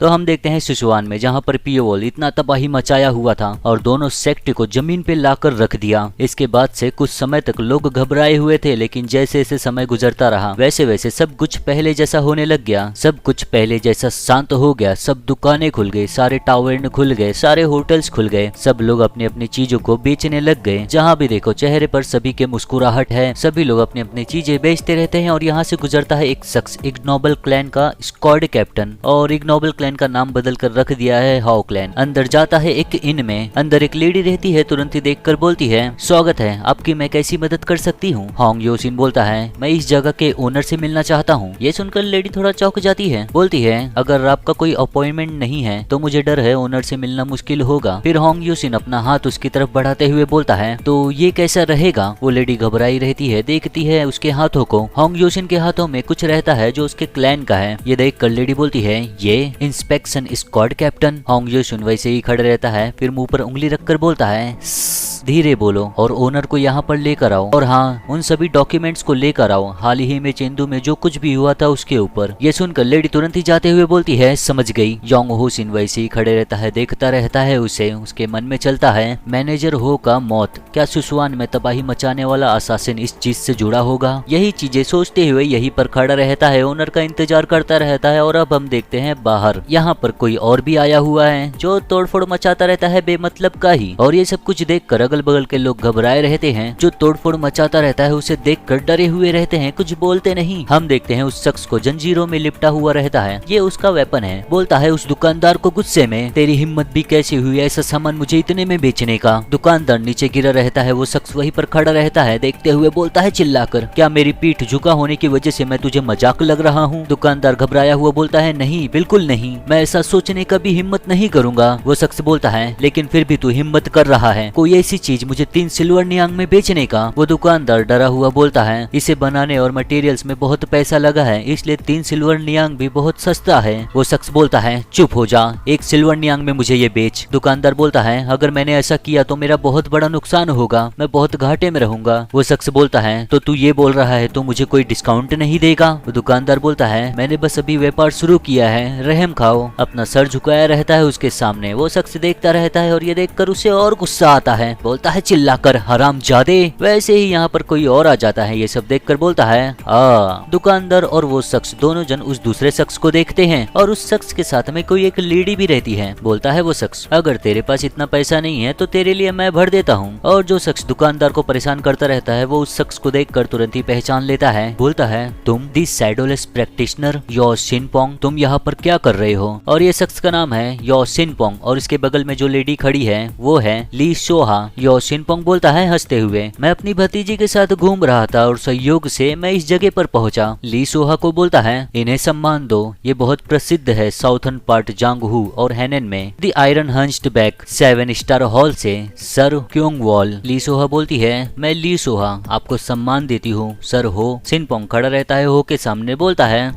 तो हम देखते हैं सिसुआन में, जहाँ पर पियोवॉल इतना तबाही मचाया हुआ था और दोनों सेक्ट को जमीन पे लाकर रख दिया। इसके बाद से कुछ समय तक लोग घबराए हुए थे, लेकिन जैसे जैसे समय गुजरता रहा वैसे वैसे सब कुछ पहले जैसा होने लग गया। सब कुछ पहले जैसा शांत हो गया। सब दुकानें खुल गई, सारे टावर खुल गए, सारे होटल्स खुल गए। सब लोग अपनी अपनी चीजों को बेचने लग गए। जहाँ भी देखो चेहरे पर सभी के मुस्कुराहट है। सभी लोग अपनी अपनी चीजें बेचते रहते हैं। और यहाँ से गुजरता है एक शख्स, इग्नोबल क्लैन का स्क्वाड कैप्टन, और इग्नोबल क्लैन का नाम बदल कर रख दिया है हाउ क्लैन। अंदर जाता है एक इन में। अंदर एक लेडी रहती है, तुरंत ही देखकर बोलती है, स्वागत है, आपकी मैं कैसी मदद कर सकती हूँ। होंग योशिन बोलता है, मैं इस जगह के ओनर से मिलना चाहता हूँ। ये सुनकर लेडी थोड़ा चौंक जाती है। बोलती है, अगर आपका कोई अपॉइंटमेंट नहीं है तो मुझे डर है ओनर से मिलना मुश्किल होगा। फिर होंग योशिन अपना हाथ उसकी तरफ बढ़ाते हुए बोलता है, तो ये कैसा रहेगा। वो लेडी घबराई रहती है, देखती है उसके हाथों को। होंग योशिन के हाथों में कुछ रहता है जो उसके क्लैन का है। ये देख कर लेडी बोलती है, ये इंस्पेक्शन स्क्वाड कैप्टन। होंग योशिन वैसे ही खड़े रहता है, फिर मुंह पर उंगली रखकर बोलता है, धीरे बोलो और ओनर को यहाँ पर लेकर आओ, और हाँ, उन सभी डॉक्यूमेंट्स को लेकर आओ, हाल ही में चेंदू में जो कुछ भी हुआ था उसके ऊपर। ये सुनकर लेडी तुरंत ही जाते हुए बोलती है, समझ गई। योंग होशिन वैसे ही खड़े रहता है, देखता रहता है उसे। उसके मन में चलता है, मैनेजर हो का मौत, क्या सिसुआन में तबाही मचाने वाला असासिन इस चीज से जुड़ा होगा। यही चीजें सोचते हुए यहीं पर खड़ा रहता है, ओनर का इंतजार करता रहता है। और अब हम देखते हैं बाहर, यहाँ पर कोई और भी आया हुआ है जो तोड़फोड़ मचाता रहता है बेमतलब का ही। और ये सब कुछ देख कर अगल बगल के लोग घबराए रहते हैं। जो तोड़फोड़ मचाता रहता है उसे देखकर डरे हुए रहते हैं, कुछ बोलते नहीं। हम देखते हैं उस शख्स को जंजीरों में लिपटा हुआ रहता है, ये उसका वेपन है। बोलता है उस दुकानदार को गुस्से में, तेरी हिम्मत भी कैसी हुई ऐसा सामान मुझे इतने में बेचने का। दुकानदार नीचे गिरा रहता है, वो शख्स वहीं पर खड़ा रहता है, देखते हुए बोलता है चिल्लाकर, क्या मेरी पीठ झुका होने की वजह से मैं तुझे मजाक लग रहा हूँ। दुकानदार घबराया हुआ बोलता है, नहीं, बिल्कुल नहीं, मैं ऐसा सोचने का भी हिम्मत नहीं करूंगा। वो शख्स बोलता है, लेकिन फिर भी तू हिम्मत कर रहा है, कोई ऐसी चीज मुझे 3 सिल्वर नियांग में बेचने का। वो दुकानदार डरा हुआ बोलता है, इसे बनाने और मटेरियल्स में बहुत पैसा लगा है, इसलिए 3 सिल्वर नियांग भी बहुत सस्ता है। वो शख्स बोलता है, चुप हो जा, 1 सिल्वर नियांग में मुझे ये बेच। दुकानदार बोलता है, अगर मैंने ऐसा किया तो मेरा बहुत बड़ा नुकसान होगा, मैं बहुत घाटे में रहूंगा। वो शख्स बोलता है, तो तू ये बोल रहा है तो मुझे कोई डिस्काउंट नहीं देगा। वो दुकानदार बोलता है, मैंने बस अभी व्यापार शुरू किया है, रहम खाओ। अपना सर झुकाया रहता है उसके सामने। वो शख्स देखता रहता है और ये देखकर उसे और गुस्सा आता है, बोलता है चिल्लाकर, हरामजादे। वैसे ही यहाँ पर कोई और आ जाता है, ये सब देखकर बोलता है, दुकानदार और वो शख्स दोनों जन उस दूसरे शख्स को देखते हैं, और उस शख्स के साथ में कोई एक लेडी भी रहती है। बोलता है वो शख्स, अगर तेरे पास इतना पैसा नहीं है तो तेरे लिए मैं भर देता हूँ। और जो शख्स दुकानदार को परेशान करता रहता है वो उस शख्स को देखकर तुरंत ही पहचान लेता है। बोलता है, तुम दी शैडोलेस प्रैक्टिशनर यो शिनपोंग, तुम यहाँ पर क्या कर रहे हो। और ये शख्स का नाम है यो शिनपोंग, और इसके बगल में जो लेडी खड़ी है वो है ली सोहा। यो शिनपोंग बोलता है हंसते हुए, मैं अपनी भतीजी के साथ घूम रहा था और संयोग से मैं इस जगह पर पहुंचा। ली सोहा को बोलता है, इन्हें सम्मान दो, ये बहुत प्रसिद्ध है साउथर्न पार्ट जांगहू और हैनन में। The iron hunched back 7 star hall से सर क्योंगवॉल। ली सोहा बोलती है, मैं ली सोहा आपको सम्मान देती हूँ सर हो। शिनपोंग खड़ा रहता है हो के सामने, बोलता है,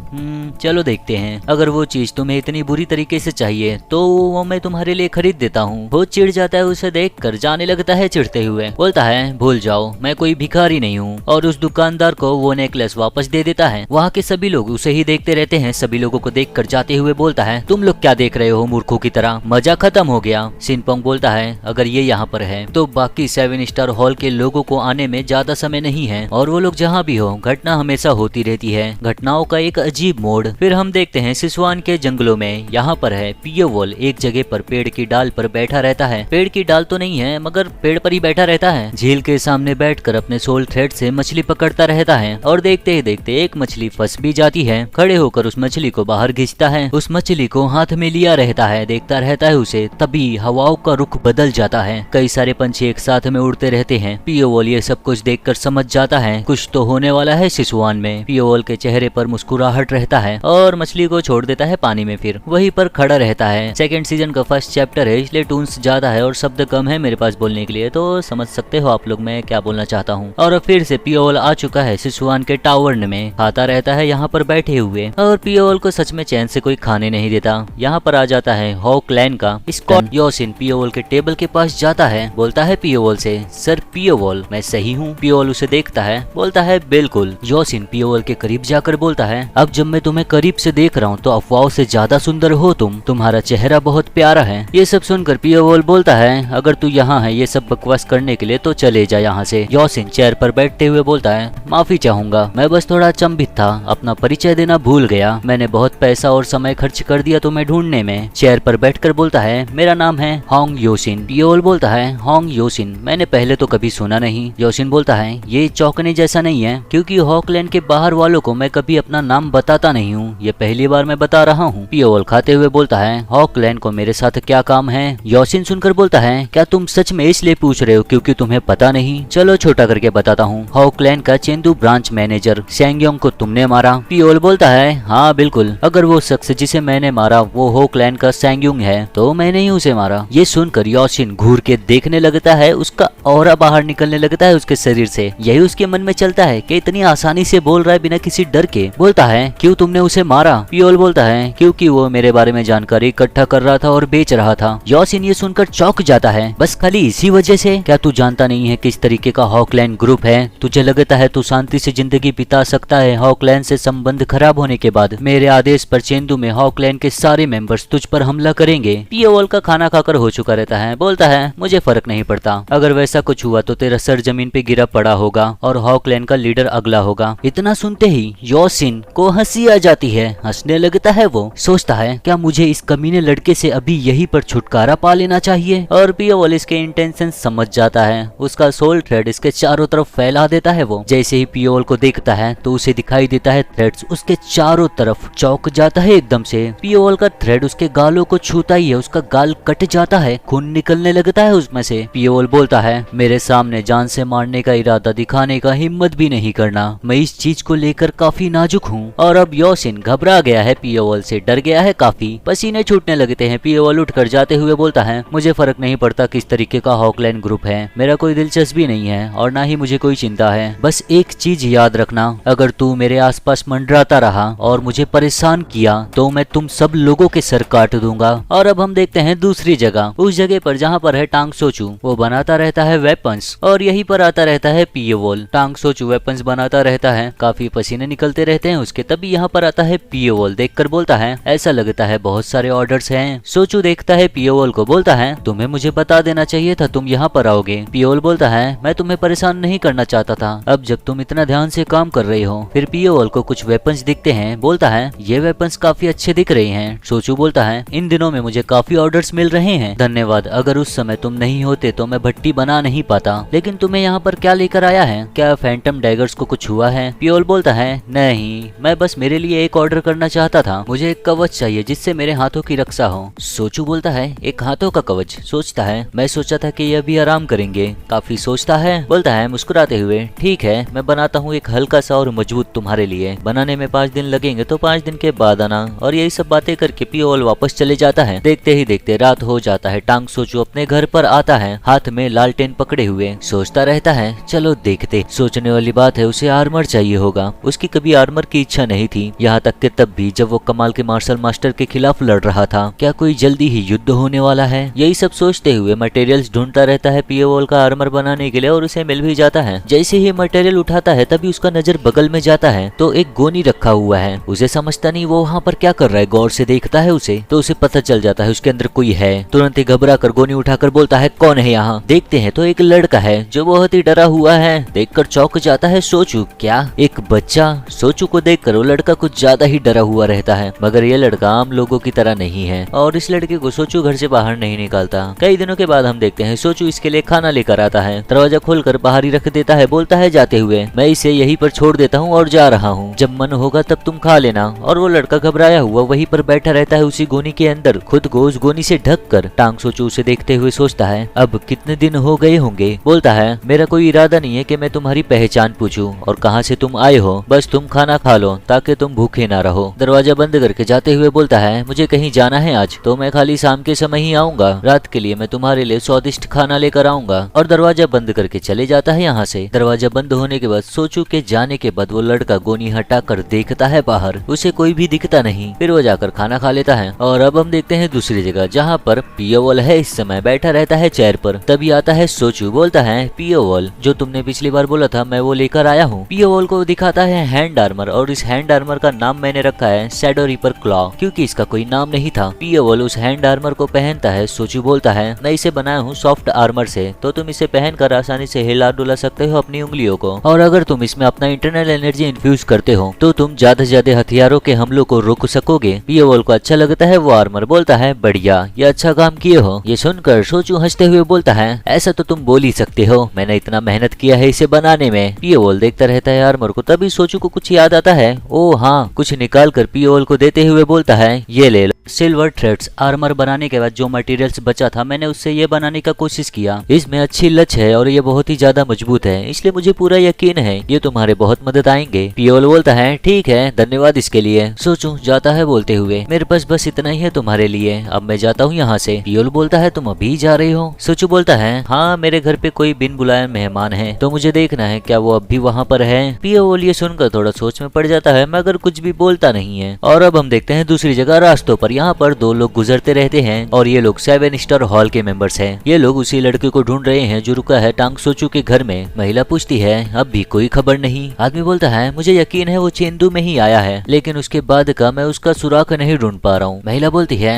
चलो देखते हैं, अगर वो चीज तुम्हें इतनी बुरी तरीके से चाहिए तो वो मैं तुम्हारे लिए खरीद देता हूँ। वो चिढ़ जाता है उसे देख कर, जाने लगता है चिढ़ते हुए। बोलता है, भूल जाओ, मैं कोई भिखारी नहीं हूँ। और उस दुकानदार को वो नेकलेस वापस दे देता है। वहाँ के सभी लोग उसे ही देखते रहते हैं। सभी लोगों को देख कर जाते हुए बोलता है, तुम लोग क्या देख रहे हो मूर्खों की तरह, मजा खत्म हो गया। शिनपोंग बोलता है, अगर ये यहाँ पर है तो बाकी 7 स्टार हॉल के लोगों को आने में ज्यादा समय नहीं है, और वो लोग जहाँ भी हो, घटना हमेशा होती रहती है, घटनाओं का एक अजीब मोड़। फिर हम देखते हैं सिसुआन के जंगलों में। यहाँ पर है पियोवॉल एक जगह पर पेड़ की डाल पर बैठा रहता है। पेड़ की डाल तो नहीं है मगर पेड़ पर ही बैठा रहता है। झील के सामने बैठकर अपने सोल थ्रेड से मछली पकड़ता रहता है, और देखते ही देखते एक मछली फंस भी जाती है। खड़े होकर उस मछली को बाहर खींचता है, उस मछली को हाथ में लिया रहता है, देखता रहता है उसे। तभी हवाओं का रुख बदल जाता है, कई सारे पंछी एक साथ में उड़ते रहते हैं। पियोवॉल ये सब कुछ देखकर समझ जाता है कुछ तो होने वाला है सिसुआन में। पियोवॉल के चेहरे पर मुस्कुराहट रहता है और मछली को छोड़ देता है पानी में, फिर वहीं पर खड़ा रहता है। सेकंड सीजन का फर्स्ट चैप्टर है, इसलिए टून्स ज्यादा है और शब्द कम है मेरे पास बोलने के लिए। लिए, तो समझ सकते हो आप लोग मैं क्या बोलना चाहता हूँ। और फिर से पियोल आ चुका है सिसुआन के टावर में, खाता रहता है यहाँ पर बैठे हुए, और पियोल को सच में चैन से कोई खाने नहीं देता। यहाँ पर आ जाता है हॉकलैंड का स्कॉट। योशिन पियोल के टेबल के पास जाता है, बोलता है पियोल से, सर पियोल मैं सही हूँ? पियोल उसे देखता है, बोलता है बिल्कुल। योशिन पियोल के करीब जाकर बोलता है, अब जब मैं तुम्हें करीब से देख रहा हूँ तो अफवाहों से ज्यादा सुंदर हो तुम, तुम्हारा चेहरा बहुत प्यारा है। ये सब सुनकर पियोल बोलता है, अगर तू यहाँ है ये सब बकवास करने के लिए तो चले जा यहाँ से। योशिन चेयर पर बैठते हुए बोलता है, माफी चाहूंगा, मैं बस थोड़ा अचंभित था, अपना परिचय देना भूल गया, मैंने बहुत पैसा और समय खर्च कर दिया तुम्हें ढूंढने में। चेयर पर बैठकर बोलता है, मेरा नाम है होंग योशिन। पियोल बोलता है, होंग योशिन मैंने पहले तो कभी सुना नहीं। योशिन बोलता है, ये चौंकने जैसा नहीं है, क्योंकि हॉकलैंड के बाहर वालों को मैं कभी अपना नाम बताता नहीं हूँ, ये पहली बार मैं बता रहा हूँ। पियोल खाते हुए बोलता है, हॉकलैंड को मेरे साथ क्या काम है? योशिन सुनकर बोलता है, क्या तुम सच में इसलिए पूछ रहे हो क्योंकि तुम्हें पता नहीं? चलो छोटा करके बताता हूँ, हॉकलैंड का चेंदू ब्रांच मैनेजर सैंगयोंग को तुमने मारा। पियोल बोलता है, हाँ बिल्कुल, अगर वो शख्स जिसे मैंने मारा वो हॉकलैंड का सैंगयोंग है तो मैंने ही उसे मारा। ये सुनकर योशिन घूर के देखने लगता है, उसका ऑरा बाहर निकलने लगता है उसके शरीर से। यही उसके मन में चलता है कि इतनी आसानी से बोल रहा है बिना किसी डर के। बोलता है, क्यों तुमने उसे मारा? पियोल बोलता है, क्योंकि वो मेरे बारे में जानकारी इकट्ठा कर रहा था और बेच रहा था। योशिन ये सुनकर चौंक जाता है, बस खाली इसी वजह से? क्या तू जानता नहीं है किस तरीके का हॉकलैंड ग्रुप है? तुझे लगता है तू शांति से जिंदगी बिता सकता है हॉकलैंड से संबंध खराब होने के बाद? मेरे आदेश पर चेंदू में हॉकलैंड के सारे मेंबर्स तुझ पर हमला करेंगे। पियोल का खाना खाकर हो चुका रहता है, बोलता है, मुझे फर्क नहीं पड़ता, अगर वैसा कुछ हुआ तो तेरा सर जमीन पे गिरा पड़ा होगा और हॉकलैंड का लीडर अगला होगा। इतना सुनते ही योशिन को हंसी आ जाती है, हंसने लगता है। वो सोचता है, क्या मुझे इस कमीने लड़के से अभी यहीं पर छुटकारा पा लेना चाहिए? और पियोल इसके इंटेंशन समझ जाता है, उसका सोल थ्रेड इसके चारों तरफ फैला देता है। वो जैसे ही पियोल को देखता है तो उसे दिखाई देता है थ्रेड्स उसके चारों तरफ, चौंक जाता है एकदम से। पियोल का थ्रेड उसके गालों को छूता ही है, उसका गाल कट जाता है, खून निकलने लगता है उसमें से। पियोल बोलता है, मेरे सामने जान से मारने का इरादा दिखाने का हिम्मत भी नहीं करना, मैं इस चीज को लेकर काफी नाजुक हूँ। और अब योशिन घबरा गया है, पियोल से डर गया है काफी, पसीने छूटने लगते हैं। पियोल उठकर जाते हुए बोलता है, मुझे फर्क नहीं पड़ता किस तरीके का हॉकलैंड ग्रुप है, मेरा कोई दिलचस्पी नहीं है और ना ही मुझे कोई चिंता है, बस एक चीज याद रखना, अगर तू मेरे आसपास मंडराता रहा और मुझे परेशान किया तो मैं तुम सब लोगों के सर काट दूंगा। और अब हम देखते हैं दूसरी जगह, उस जगह पर जहाँ पर है टांग सोचू, वो बनाता रहता है वेपन्स और यहीं पर आता रहता है पियोल। टांग सोचू वेपन्स बनाता रहता है, काफी पसीने निकलते रहते हैं उसके, तभी यहाँ पर आता है पियोल। देखकर बोलता है, ऐसा लगता है बहुत सारे ऑर्डर्स हैं। सोचू देखता है पियोल को, बोलता है, तुम्हें मुझे बता देना चाहिए था तुम यहाँ पर आओगे। पियोल बोलता है, मैं तुम्हें परेशान नहीं करना चाहता था, अब जब तुम इतना ध्यान से काम कर रहे हो। फिर पियोल को कुछ वेपन्स दिखते हैं, बोलता है, ये वेपन्स काफी अच्छे दिख रहे हैं। सोचू बोलता है, इन दिनों में मुझे काफी ऑर्डर्स मिल रहे हैं, धन्यवाद, अगर उस समय तुम नहीं होते तो मैं भट्टी बना नहीं पाता। लेकिन तुम्हें यहाँ पर क्या लेकर आया है? क्या फैंटम डैगर्स को कुछ हुआ है? पियोल बोलता है, नहीं, मैं बस मेरे लिए एक ऑर्डर करना चाहता था, मुझे एक कवच चाहिए जिससे मेरे हाथों की रक्षा हो। सोचू बोलता है, एक हाथों का कवच? सोचता है, मैं सोचा था कि ये अभी आराम करेंगे। काफी सोचता है, बोलता है मुस्कुराते हुए, ठीक है, मैं बनाता हूँ एक हल्का सा और मजबूत तुम्हारे लिए, बनाने में 5 दिन लगेंगे तो 5 दिन के बाद आना। और यही सब बातें करके पियोल वापस चले जाता है। देखते ही देखते रात हो जाता है। टांग सोचू अपने घर पर आता है, हाथ में लालटेन पकड़े हुए, सोचता रहता है, चलो देखते। सोचने वाली बात है, उसे आर्मर चाहिए होगा, उसकी कभी आर्मर की इच्छा नहीं थी, यहाँ तक कि तब भी जब वो कमाल के मार्शल मास्टर के खिलाफ लड़ रहा था। क्या कोई जल्दी ही युद्ध होने वाला है? यही सब सोचते हुए मटेरियल्स ढूंढता रहता है पियोल का आर्मर बनाने के लिए और उसे मिल भी जाता है। जैसे ही मटेरियल उठाता है तभी उसका नजर बगल में जाता है तो एक गोनी रखा हुआ है, उसे समझता नहीं वो वहाँ पर क्या कर रहा है, गौर से देखता है उसे तो उसे पता चल जाता है उसके अंदर कोई है। तुरंत ही घबरा कर गोनी उठाकर बोलता है, कौन है यहाँ? देखते हैं तो एक लड़का है जो बहुत ही डरा हुआ है। देखकर चौंक जाता है सोचू, क्या एक बच्चा? सोचू को देखकर वो लड़का कुछ ज्यादा ही डरा हुआ रहता है, मगर ये लड़का आम लोगों की तरह नहीं है और इस लड़के को सोचू घर से बाहर नहीं निकालता। कई दिनों के बाद हम देखते हैं सोचू इसके लिए खाना लेकर आता है, दरवाजा खोलकर बाहर ही रख देता है, बोलता है जाते हुए, मैं इसे यहीं पर छोड़ देता हूँ और जा रहा हूँ, जब मन होगा तब तुम खा लेना। और वो लड़का घबराया हुआ वहीं पर बैठा रहता है उसी गोनी के अंदर, खुद को उस गोनी से ढक कर। टांग सोचू उसे देखते हुए सोचता है, अब कितने दिन हो गए होंगे? बोलता है, मेरा कोई इरादा नहीं है कि मैं तुम्हारी पहचान पूछूं और कहाँ से तुम आए हो, बस तुम खाना खा लो ताकि तुम भूखे ना रहो। दरवाजा बंद करके जाते हुए बोलता है, मुझे कहीं जाना है आज, तो मैं खाली शाम के समय ही आऊंगा, रात के लिए मैं तुम्हारे लिए स्वादिष्ट खाना लेकर आऊंगा, और दरवाजा बंद करके चले जाता है यहाँ से। दरवाजा बंद होने के बाद सोचू के जाने के बाद वो लड़का गोनी हटाकर देखता है बाहर, उसे कोई भी दिखता नहीं। फिर वो जाकर खाना खा लेता है। और अब हम देखते हैं दूसरी जगह जहाँ पर पियोवॉल है इस समय बैठा रहता है चेयर पर। तभी आता है सोचू, बोलता है पियोवॉल जो तुमने पिछली बार बोला था मैं वो लेकर आया हूँ। पियोवॉल को दिखाता है हैंड आर्मर, और इस हैंड आर्मर का नाम मैंने रखा है शैडो रीपर क्लॉ, क्योंकि इसका कोई नाम नहीं था। पियोवॉल उस हैंड आर्मर को पहनता है। सोचू बोलता है मैं इसे बनाया हूँ सॉफ्ट आर्मर से, तो तुम इसे पहनकर आसानी से हिला डुला सकते हो अपनी उंगलियों को, और अगर तुम इसमें अपना इंटरनल एनर्जी इन्फ्यूज करते हो तो तुम ज्यादा से ज्यादा हथियारों के हमलों को रोक सकोगे। पियोवॉल को अच्छा लगता है वो आर्मर, बोलता है बढ़िया, ये अच्छा काम किए हो। ये सुनकर सोचू हंसते हुए बोलता है ऐसा तो तुम बोल ही सकते हो, मैंने इतना मेहनत किया है इसे बनाने में। पियोवॉल देखता रहता है आर्मर को। तभी सोचू को कुछ याद आता है। ओ हाँ, कुछ निकाल कर पियोवॉल को देते हुए बोलता है ये ले लो। सिल्वर थ्रेड्स आर्मर बनाने के बाद जो मटेरियल्स बचा था मैंने उससे ये बनाने का कोशिश किया। इसमें अच्छी लच है और ये बहुत ही ज्यादा मजबूत है, इसलिए मुझे पूरा यकीन है ये तुम्हारे बहुत मदद आएंगे। पियोवॉल बोलता है ठीक है, धन्यवाद इसके लिए। सोचू जाता है बोलते हुए मेरे पास बस इतना ही है तुम्हारे लिए, अब मैं जाता हूँ यहाँ से। पियोवॉल बोलता है तुम अभी जा रही हो? सोचू बोलता है हाँ, मेरे घर पे कोई बिन बुलाए मेहमान है तो मुझे देखना है क्या वो अब भी वहाँ पर है। पियोवॉल ये सुनकर थोड़ा सोच में पड़ जाता है मगर कुछ भी बोलता नहीं है। और अब हम देखते हैं दूसरी जगह रास्तों पर। यहाँ पर दो लोग गुजरते रहते हैं और ये लोग 7 स्टार हॉल के मेंबर्स हैं। ये लोग उसी लड़के को ढूंढ रहे हैं जो रुका है टांग सोचू के घर में। महिला पूछती है अब भी कोई खबर नहीं। आदमी बोलता है मुझे यकीन है वो चेंदू में ही आया है, लेकिन उसके बाद का मैं उसका सुराग नहीं ढूंढ पा रहा हूँ। महिला बोलती है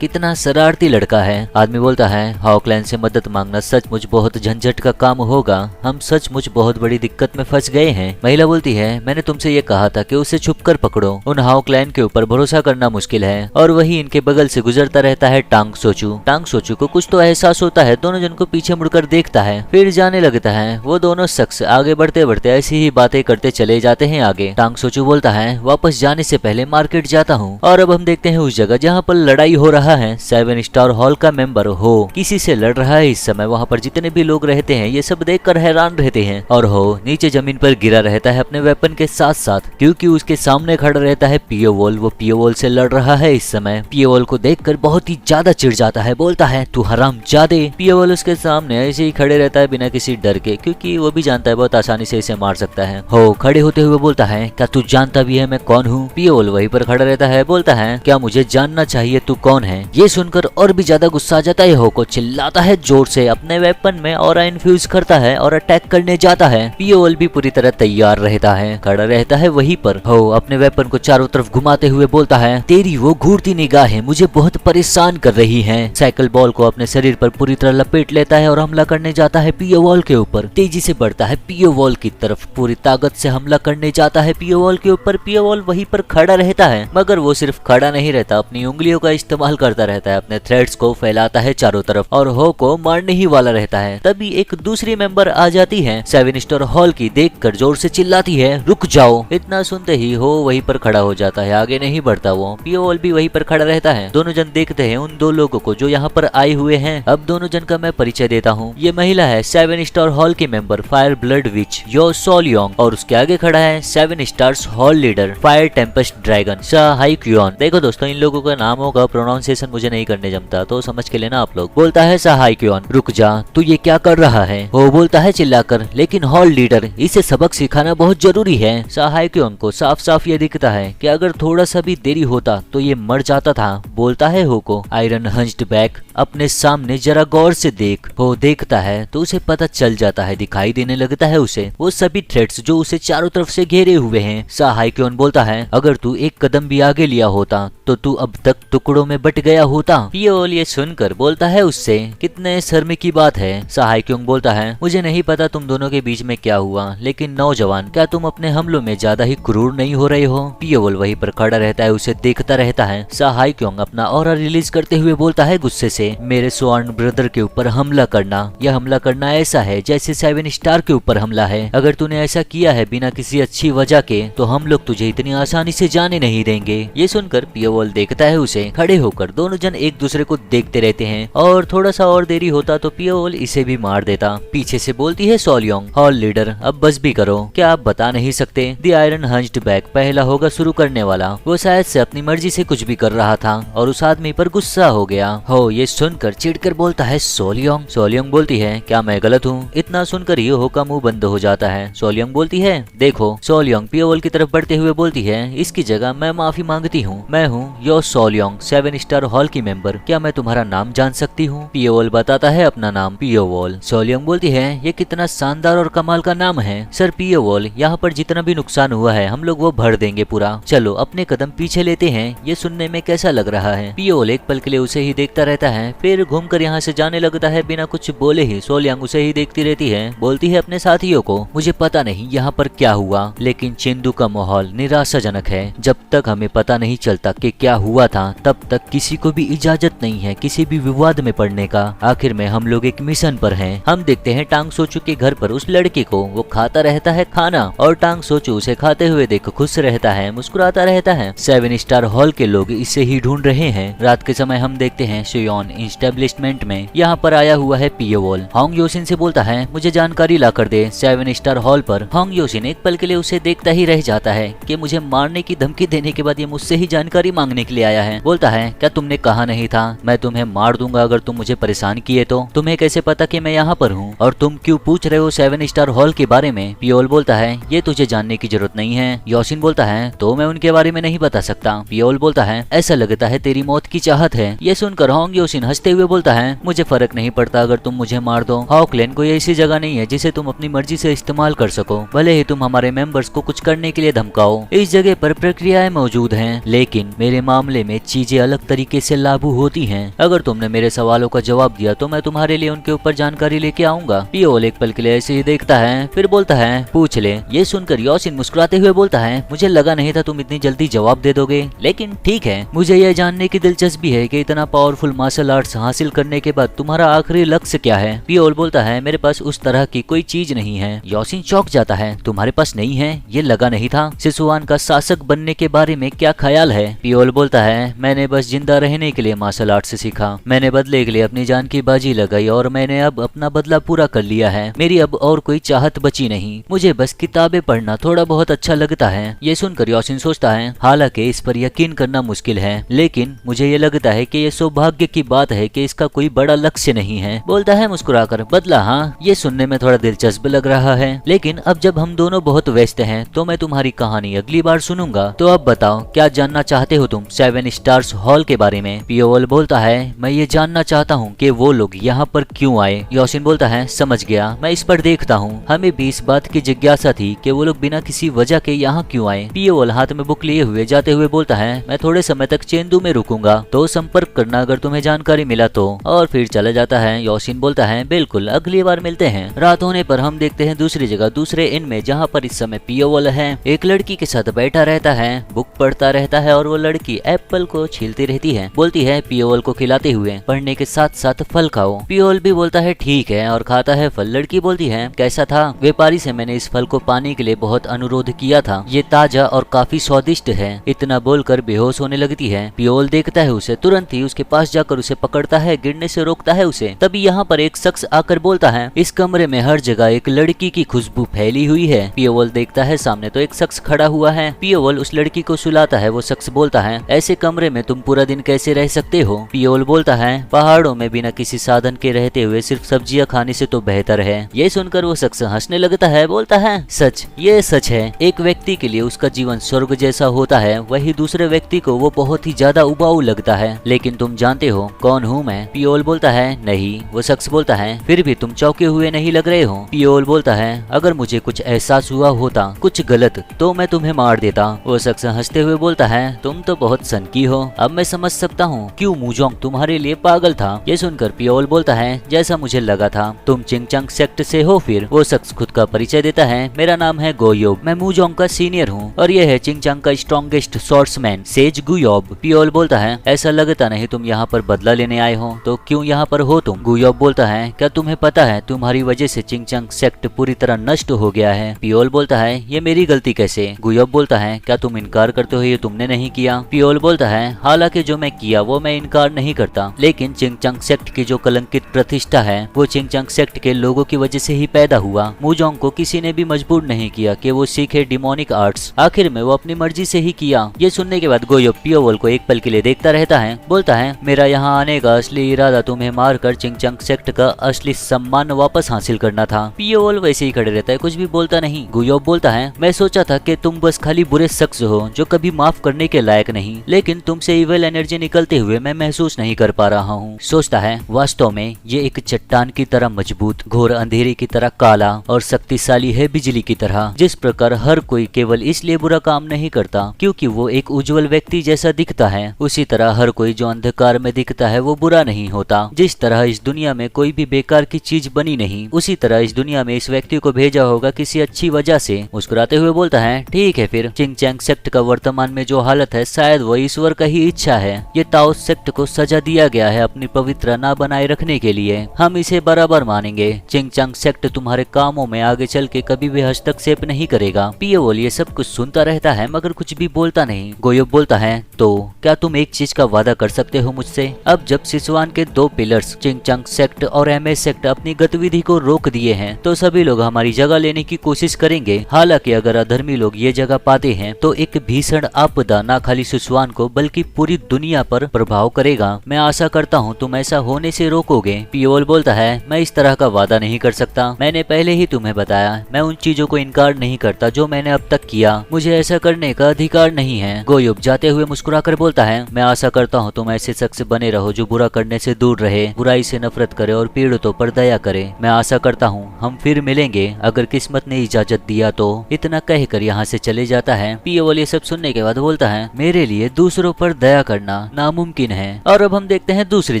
कितना शरारती लड़का है। आदमी बोलता है हॉकलैंड से मदद मांगना सचमुच बहुत झंझट का काम होगा, हम सचमुच बहुत बड़ी दिक्कत में फंस गए हैं। महिला बोलती है मैंने तुमसे ये कहा था कि उसे छुप कर पकड़ो, उन हॉकलैंड के ऊपर भरोसा करना मुश्किल है। और वही इनके बगल से गुजरता रहता है टांग सोचू। टांग सोचू को कुछ तो एहसास होता है, दोनों जन को पीछे मुड़कर देखता है, फिर जाने लगता है। वो दोनों शख्स आगे बढ़ते बढ़ते ऐसी ही बातें करते चले जाते हैं आगे। टांग सोचू बोलता है वापस जाने से पहले मार्केट जाता हूँ। और अब हम देखते हैं उस जगह जहाँ पर लड़ाई हो रहा है। 7 स्टार हॉल का मेंबर हो किसी से लड़ रहा है इस समय। वहाँ पर जितने भी लोग रहते हैं ये सब देखकर हैरान रहते हैं। और हो नीचे जमीन पर गिरा रहता है अपने वेपन के साथ साथ, क्योंकि उसके सामने खड़ा रहता है पियोवॉल। वो पियोवॉल से लड़ रहा है इस समय। पियोवॉल को देखकर बहुत ही ज्यादा चिढ़ जाता है, बोलता है तू हरामजादे। पियोवॉल उसके सामने ऐसे ही खड़े रहता है बिना किसी डर के, क्योंकि वो भी जानता है बहुत आसानी से इसे मार सकता है। हो खड़े होते हुए बोलता है क्या तू जानता भी है मैं कौन हूँ? पियोवॉल वहीं पर खड़ा रहता है, बोलता है क्या मुझे जानना चाहिए तू कौन है? ये सुनकर और भी ज्यादा गुस्सा आ जाता है। हो को चिल्लाता है जोर से, अपने वेपन में ऑरा इन्फ्यूज करता है और अटैक करने जाता है। पियोवॉल भी पूरी तरह तैयार रहता है, खड़ा रहता है वहीं पर। हो अपने वेपन को चारों तरफ घुमाते हुए बोलता है तेरी वो घूरती निगाहें मुझे बहुत परेशान कर रही हैं। साइकिल बॉल को अपने शरीर पर पूरी तरह लपेट लेता है और हमला करने जाता है पियोवॉल के ऊपर। तेजी से बढ़ता है पियोवॉल की तरफ, पूरी ताकत से हमला करने जाता है पियोवॉल के ऊपर। पियोवॉल वहीं पर खड़ा रहता है, मगर वो सिर्फ खड़ा नहीं रहता, अपनी उंगलियों का इस्तेमाल करता रहता है, अपने थ्रेड्स को फैलाता है चारों तरफ और हो को मारने ही वाला रहता है। तभी एक दूसरी मेंबर आ जाती है 7 स्टार हॉल की, देखकर जोर से चिल्लाती है रुक जाओ। इतना सुनते ही हो वहीं पर खड़ा हो जाता है, आगे नहीं बढ़ता वो। पियोवॉल भी वहीं पर खड़ा रहता है। दोनों जन देखते हैं उन दो लोगों को जो यहाँ पर आए हुए हैं। अब दोनों जन का मैं परिचय देता हूँ। ये महिला है 7 स्टार हॉल की मेंबर फायर ब्लड विच यो सोलयोंग, और उसके आगे खड़ा है 7 stars hall leader fire Tempest dragon सा हाई क्यून। देखो दोस्तों इन लोगों का नामों का प्रोनाउंसिएशन मुझे नहीं करने जमता, तो समझ के लेना आप लोग। बोलता है सा हाई क्यून रुक जा, तू ये क्या कर रहा है? वो बोलता है चिल्लाकर लेकिन हॉल लीडर इसे सबक सिखाना बहुत जरूरी है। सा हाई क्यून को साफ साफ ये दिखता है कि अगर थोड़ा सा भी देरी होता तो ये मर जाता था। बोलता है हो को आयरन हंस्ड बैक अपने सामने जरा गौर से देख। वो देखता है तो उसे पता चल जाता है, दिखाई देने लगता है उसे वो सभी थ्रेड्स जो उसे चारों तरफ से घेरे हुए हैं। सा हाई क्यून बोलता है अगर तू एक कदम भी आगे लिया होता तो तू अब तक टुकड़ों में बट गया होता। पियोवॉल ये सुनकर बोलता है उससे कितने शर्म की बात है। सा हाई क्यून बोलता है मुझे नहीं पता तुम दोनों के बीच में क्या हुआ, लेकिन नौजवान क्या तुम अपने हमलों में ज्यादा ही क्रूर नहीं हो रहे हो? पियोवॉल वहीं पर खड़ा रहता है, उसे देखता रहता है। सा हाई क्यून अपना ऑरा रिलीज करते हुए बोलता है गुस्से से मेरे स्वर्ण ब्रदर के ऊपर हमला करना, यह हमला करना ऐसा है जैसे 7 स्टार के ऊपर हमला है। अगर तूने ऐसा किया है बिना किसी अच्छी वजह के तो हम लोग तुझे इतनी आसानी से जाने नहीं देंगे। ये सुनकर पियोवॉल देखता है उसे। खड़े होकर दोनों जन एक दूसरे को देखते रहते हैं और थोड़ा सा और देरी होता तो पियोवॉल इसे भी मार देता। पीछे से बोलती है सोलयोंग हॉल लीडर अब बस भी करो, क्या आप बता नहीं सकते? द आयरन हंस्ड बैक पहला होगा शुरू करने वाला। वो शायद से अपनी मर्जी से कुछ भी कर रहा था और उस आदमी पर गुस्सा हो गया। हो ये सुनकर चिढ़कर बोलता है सोलियोंग। सोलियोंग बोलती है क्या मैं गलत हूँ? इतना सुनकर यूहो का मुंह बंद हो जाता है। सोलियोंग बोलती है देखो। सोलियोंग पियोवॉल की तरफ बढ़ते हुए बोलती है इसकी जगह मैं माफी मांगती हूँ। मैं हूँ यो सोलियोंग, 7 स्टार हॉल की मेंबर। क्या मैं तुम्हारा नाम जान सकती हूँ? पियोवॉल बताता है अपना नाम पियोवॉल। सोलियोंग बोलती है ये कितना शानदार और कमाल का नाम है। सर पियोवॉल, यहाँ पर जितना भी नुकसान हुआ है हम लोग वो भर देंगे पूरा। चलो अपने कदम पीछे लेते हैं। ये सुनने में कैसा लग रहा है? पियोवॉल एक पल के लिए उसे ही देखता रहता है, फिर घूमकर यहाँ से जाने लगता है बिना कुछ बोले ही। सोलियोंग उसे ही देखती रहती है, बोलती है अपने साथियों को मुझे पता नहीं यहाँ पर क्या हुआ, लेकिन चेंदू का माहौल निराशाजनक है। जब तक हमें पता नहीं चलता कि क्या हुआ था तब तक किसी को भी इजाजत नहीं है किसी भी विवाद में पड़ने का। आखिर में हम लोग एक मिशन पर हैं। हम देखते हैं टांग सोचू के घर पर उस लड़के को, वो खाता रहता है खाना और टांग सोचू उसे खाते हुए देख खुश रहता है, मुस्कुराता रहता है। 7 स्टार हॉल के लोग इसे ही ढूंढ रहे हैं। रात के समय हम देखते हैं शियोन एस्टेब्लिशमेंट में यहाँ पर आया हुआ है पियोवॉल। होंग योशिन से बोलता है मुझे जानकारी ला कर दे 7 स्टार हॉल पर। होंग योशिन एक पल के लिए उसे देखता ही रह जाता है कि मुझे मारने की धमकी देने के बाद ये मुझसे ही जानकारी मांगने के लिए आया है। बोलता है क्या तुमने कहा नहीं था मैं तुम्हें मार दूंगा अगर तुम मुझे परेशान किए तो? तुम्हें कैसे पता कि मैं यहाँ पर हूँ और तुम क्यों पूछ रहे हो 7 स्टार हॉल के बारे में? पियोवॉल बोलता है ये तुझे जानने की जरूरत नहीं है। योशिन बोलता है तो मैं उनके बारे में नहीं बता सकता। पियोवॉल बोलता है ऐसा लगता है तेरी मौत की चाहत है। ये सुनकर होंग योशिन हंसते हुए बोलता है मुझे फर्क नहीं पड़ता अगर तुम मुझे मार दो। हॉकलैंड कोई ऐसी जगह नहीं है जिसे तुम अपनी मर्जी से इस्तेमाल कर सको। भले ही तुम हमारे मेंबर्स को कुछ करने के लिए धमकाओ, इस जगह पर प्रक्रियाएं मौजूद हैं, लेकिन मेरे मामले में चीजें अलग तरीके से लागू होती हैं। अगर तुमने मेरे सवालों का जवाब दिया तो मैं तुम्हारे लिए उनके ऊपर जानकारी लेके आऊंगा। पियोवॉल एक पल के लिए ऐसे ही देखता है, फिर बोलता है पूछ ले। ये सुनकर योशिन मुस्कुराते हुए बोलता है मुझे लगा नहीं था तुम इतनी जल्दी जवाब दे दोगे, लेकिन ठीक है। मुझे यह जानने की दिलचस्पी है कि इतना पावरफुल मार्शल आर्ट्स हासिल करने के बाद तुम्हारा आखिरी लक्ष्य क्या है? पियोवॉल बोलता है मेरे पास उस तरह की कोई चीज नहीं है। योशिन चौंक जाता है तुम्हारे पास नहीं है? ये लगा नहीं था। सिसुआन का शासक बनने के बारे में क्या ख्याल है? पियोवॉल बोलता है मैंने बस जिंदा रहने के लिए मार्शल आर्ट्स सीखा। मैंने बदले के लिए अपनी जान की बाजी लगाई और मैंने अब अपना बदला पूरा कर लिया है। मेरी अब और कोई चाहत बची नहीं। मुझे बस किताबें पढ़ना थोड़ा बहुत अच्छा लगता है। ये सुनकर योशिन सोचता है हालांकि इस पर यकीन करना मुश्किल है, लेकिन मुझे ये लगता है कि ये सौभाग्य की बात है कि इसका कोई बड़ा लक्ष्य नहीं है। बोलता है मुस्कुराकर बदला, हाँ ये सुनने में थोड़ा दिलचस्प लग रहा है, लेकिन अब जब हम दोनों बहुत व्यस्त हैं तो मैं तुम्हारी कहानी अगली बार सुनूंगा। तो अब बताओ क्या जानना चाहते हो तुम 7 स्टार्स हॉल के बारे में? पियोवॉल बोलता है मैं ये जानना चाहता हूँ कि वो लोग यहाँ पर क्यों आए। योशिन बोलता है समझ गया, मैं इस पर देखता हूँ। हमें भी इस बात की जिज्ञासा थी कि वो लोग बिना किसी वजह के यहाँ क्यों आए। पियोवॉल हाथ में बुक लिए हुए जाते हुए बोलता है मैं थोड़े समय तक चेंदू में रुकूंगा, तो संपर्क करना अगर तुम्हें जानकारी मिला तो। और फिर चला जाता है। योशिन बोलता है बिल्कुल, अगली बार मिलते हैं। रात होने पर हम देखते हैं दूसरी जगह, दूसरे इन में, जहाँ पर इस समय पियोवॉल है एक लड़की के साथ बैठा रहता है, बुक पढ़ता रहता है और वो लड़की एप्पल को छीलती रहती है। बोलती है पियोवॉल को खिलाते हुए पढ़ने के साथ साथ फल खाओ। पियोवॉल भी बोलता है ठीक है और खाता है फल। लड़की बोलती है कैसा था? व्यापारी से मैंने इस फल को पाने के लिए बहुत अनुरोध किया था, ये ताजा और काफी स्वादिष्ट है। इतना बोलकर बेहोश होने लगती है। पियोवॉल देखता है उसे, तुरंत ही उसके पास जाकर उसे पकड़ता है, गिरने से रोकता है उसे। तभी यहाँ पर एक शख्स आकर बोलता है इस कमरे में हर जगह एक लड़की की खुशबू फैली हुई है। पियोवॉल देखता है सामने तो एक शख्स खड़ा हुआ है। पियोवॉल उस लड़की को सुलाता है। वो शख्स बोलता है ऐसे कमरे में तुम पूरा दिन कैसे रह सकते हो? पियोवॉल बोलता है पहाड़ों में बिना किसी साधन के रहते हुए सिर्फ सब्जियां खाने से तो बेहतर है। ये सुनकर वो शख्स हंसने लगता है, बोलता है सच, ये सच है। एक व्यक्ति के लिए उसका जीवन स्वर्ग जैसा होता है, वही दूसरे व्यक्ति को वो बहुत ही ज्यादा उबाऊ लगता है। लेकिन तुम जानते हो कौन हूँ मैं? पियोवॉल बोलता है नहीं। वो शख्स बोलता है फिर भी तुम चौंके हुए नहीं लग रहे हो। पियोवॉल बोलता है अगर मुझे कुछ एहसास हुआ होता कुछ गलत तो मैं तुम्हें मार देता। वो शख्स हंसते हुए बोलता है तुम तो बहुत सनकी हो, अब मैं समझ सकता हूँ क्यों मूजोंग तुम्हारे लिए पागल था। ये सुनकर पियोवॉल बोलता है जैसा मुझे लगा था, तुम चिंगचांग सेक्ट से हो। फिर वो शख्स खुद का परिचय देता है, मेरा नाम है गोयोब, मैं मूजोंग का सीनियर हूँ और यह है चिंगचांग का स्ट्रॉन्गेस्ट स्वॉर्ड्समैन सेज गुयोब। पियोवॉल बोलता है ऐसा लगता नहीं तुम यहाँ पर बदला लेने आए हो, तो क्यों यहाँ पर हो तुम? गुयोब बोलता है क्या तुम्हें पता है तुम्हारी वजह से चिंगचांग सेक्ट पूरी तरह नष्ट हो गया है। पियोवॉल बोलता है ये मेरी गलती कैसे? गुयोब बोलता है क्या तुम इनकार करते हो ये तुमने नहीं किया? पियोवॉल बोलता है हालांकि जो मैं किया वो मैं इनकार नहीं करता, लेकिन चिंगचांग सेक्ट की जो कलंकित प्रतिष्ठा है वो चिंगचांग सेक्ट के लोगों की वजह से ही पैदा हुआ। मूजोंग को किसी ने भी मजबूर नहीं किया कि वो सीखे डिमोनिक आर्ट्स, आखिर में वो अपनी मर्जी से ही किया। ये सुनने के बाद गोयोब पियोवॉल को एक पल के लिए देखता रहता है। बोलता है मेरा यहाँ आने का असली इरादा तुम्हें मारकर चिंगचंग सेक्ट का असली सम्मान वापस हासिल करना था। पियोल वैसे ही खड़े रहता है, कुछ भी बोलता नहीं। गुयोब बोलता है, मैं सोचा था कि तुम बस खाली बुरे शख्स हो जो कभी माफ करने के लायक नहीं, लेकिन तुमसे इविल एनर्जी निकलते हुए मैं महसूस नहीं कर पा रहा हूँ। सोचता है वास्तव में ये एक चट्टान की तरह मजबूत, घोर अंधेरे की तरह काला और शक्तिशाली है बिजली की तरह। जिस प्रकार हर कोई केवल इसलिए बुरा काम नहीं करता क्योंकि वो एक उज्जवल व्यक्ति जैसा दिखता है, उसी तरह हर कोई जो अंधकार में दिखता है वो बुरा नहीं होता। जिस तरह इस दुनिया में कोई भी बेकार की चीज बनी नहीं, उसी तरह इस दुनिया में इस व्यक्ति को भेजा होगा किसी अच्छी वजह से। मुस्कुराते हुए बोलता है, ठीक है फिर। चिंगचैंग सेक्ट का वर्तमान में जो हालत है शायद वो ईश्वर का ही इच्छा है। ये ताओ सेक्ट को सजा दिया गया है अपनी पवित्रता बनाए रखने के लिए। हम इसे बराबर मानेंगे। चिंगचैंग सेक्ट तुम्हारे कामों में आगे चल के कभी भी हस्तक्षेप नहीं करेगा। पियोल ये सब कुछ सुनता रहता है मगर कुछ भी बोलता नहीं। गोयोब बोलता है, तो क्या तुम एक चीज का वादा कर सकते हो मुझसे? अब जब सिसवान के दो पिलर्स चिंगचैंग सेक्ट और एमएस सेक्ट अपनी गतिविधि को रोक दिए हैं तो सभी लोग हमारी जगह लेने की कोशिश करेंगे। हालांकि अगर अधर्मी लोग ये जगह पाते हैं तो एक भीषण आपदा न खाली सिसवान को बल्कि पूरी दुनिया पर प्रभाव करेगा। मैं आशा करता हूँ तुम ऐसा होने से रोकोगे। पियोल बोलता है, मैं इस तरह का वादा नहीं कर सकता। मैंने पहले ही तुम्हें बताया, मैं उन चीजों को इनकार नहीं करता जो मैंने अब तक किया। मुझे ऐसा करने का अधिकार नहीं है। गोयोब जाते हुए मुस्कुराकर बोलता है, मैं आशा करता हूँ तुम ऐसे शख्स बने रहो जो बुरा करने से दूर रहे, बुराई से नफरत करे और पीड़ितों पर दया करे। मैं आशा करता हूँ हम फिर मिलेंगे अगर किस्मत ने इजाजत दिया तो। इतना कहकर यहाँ से चले जाता है। पियोल ये सब सुनने के बाद बोलता है, मेरे लिए दूसरों पर दया करना नामुमकिन है। और अब हम देखते हैं दूसरी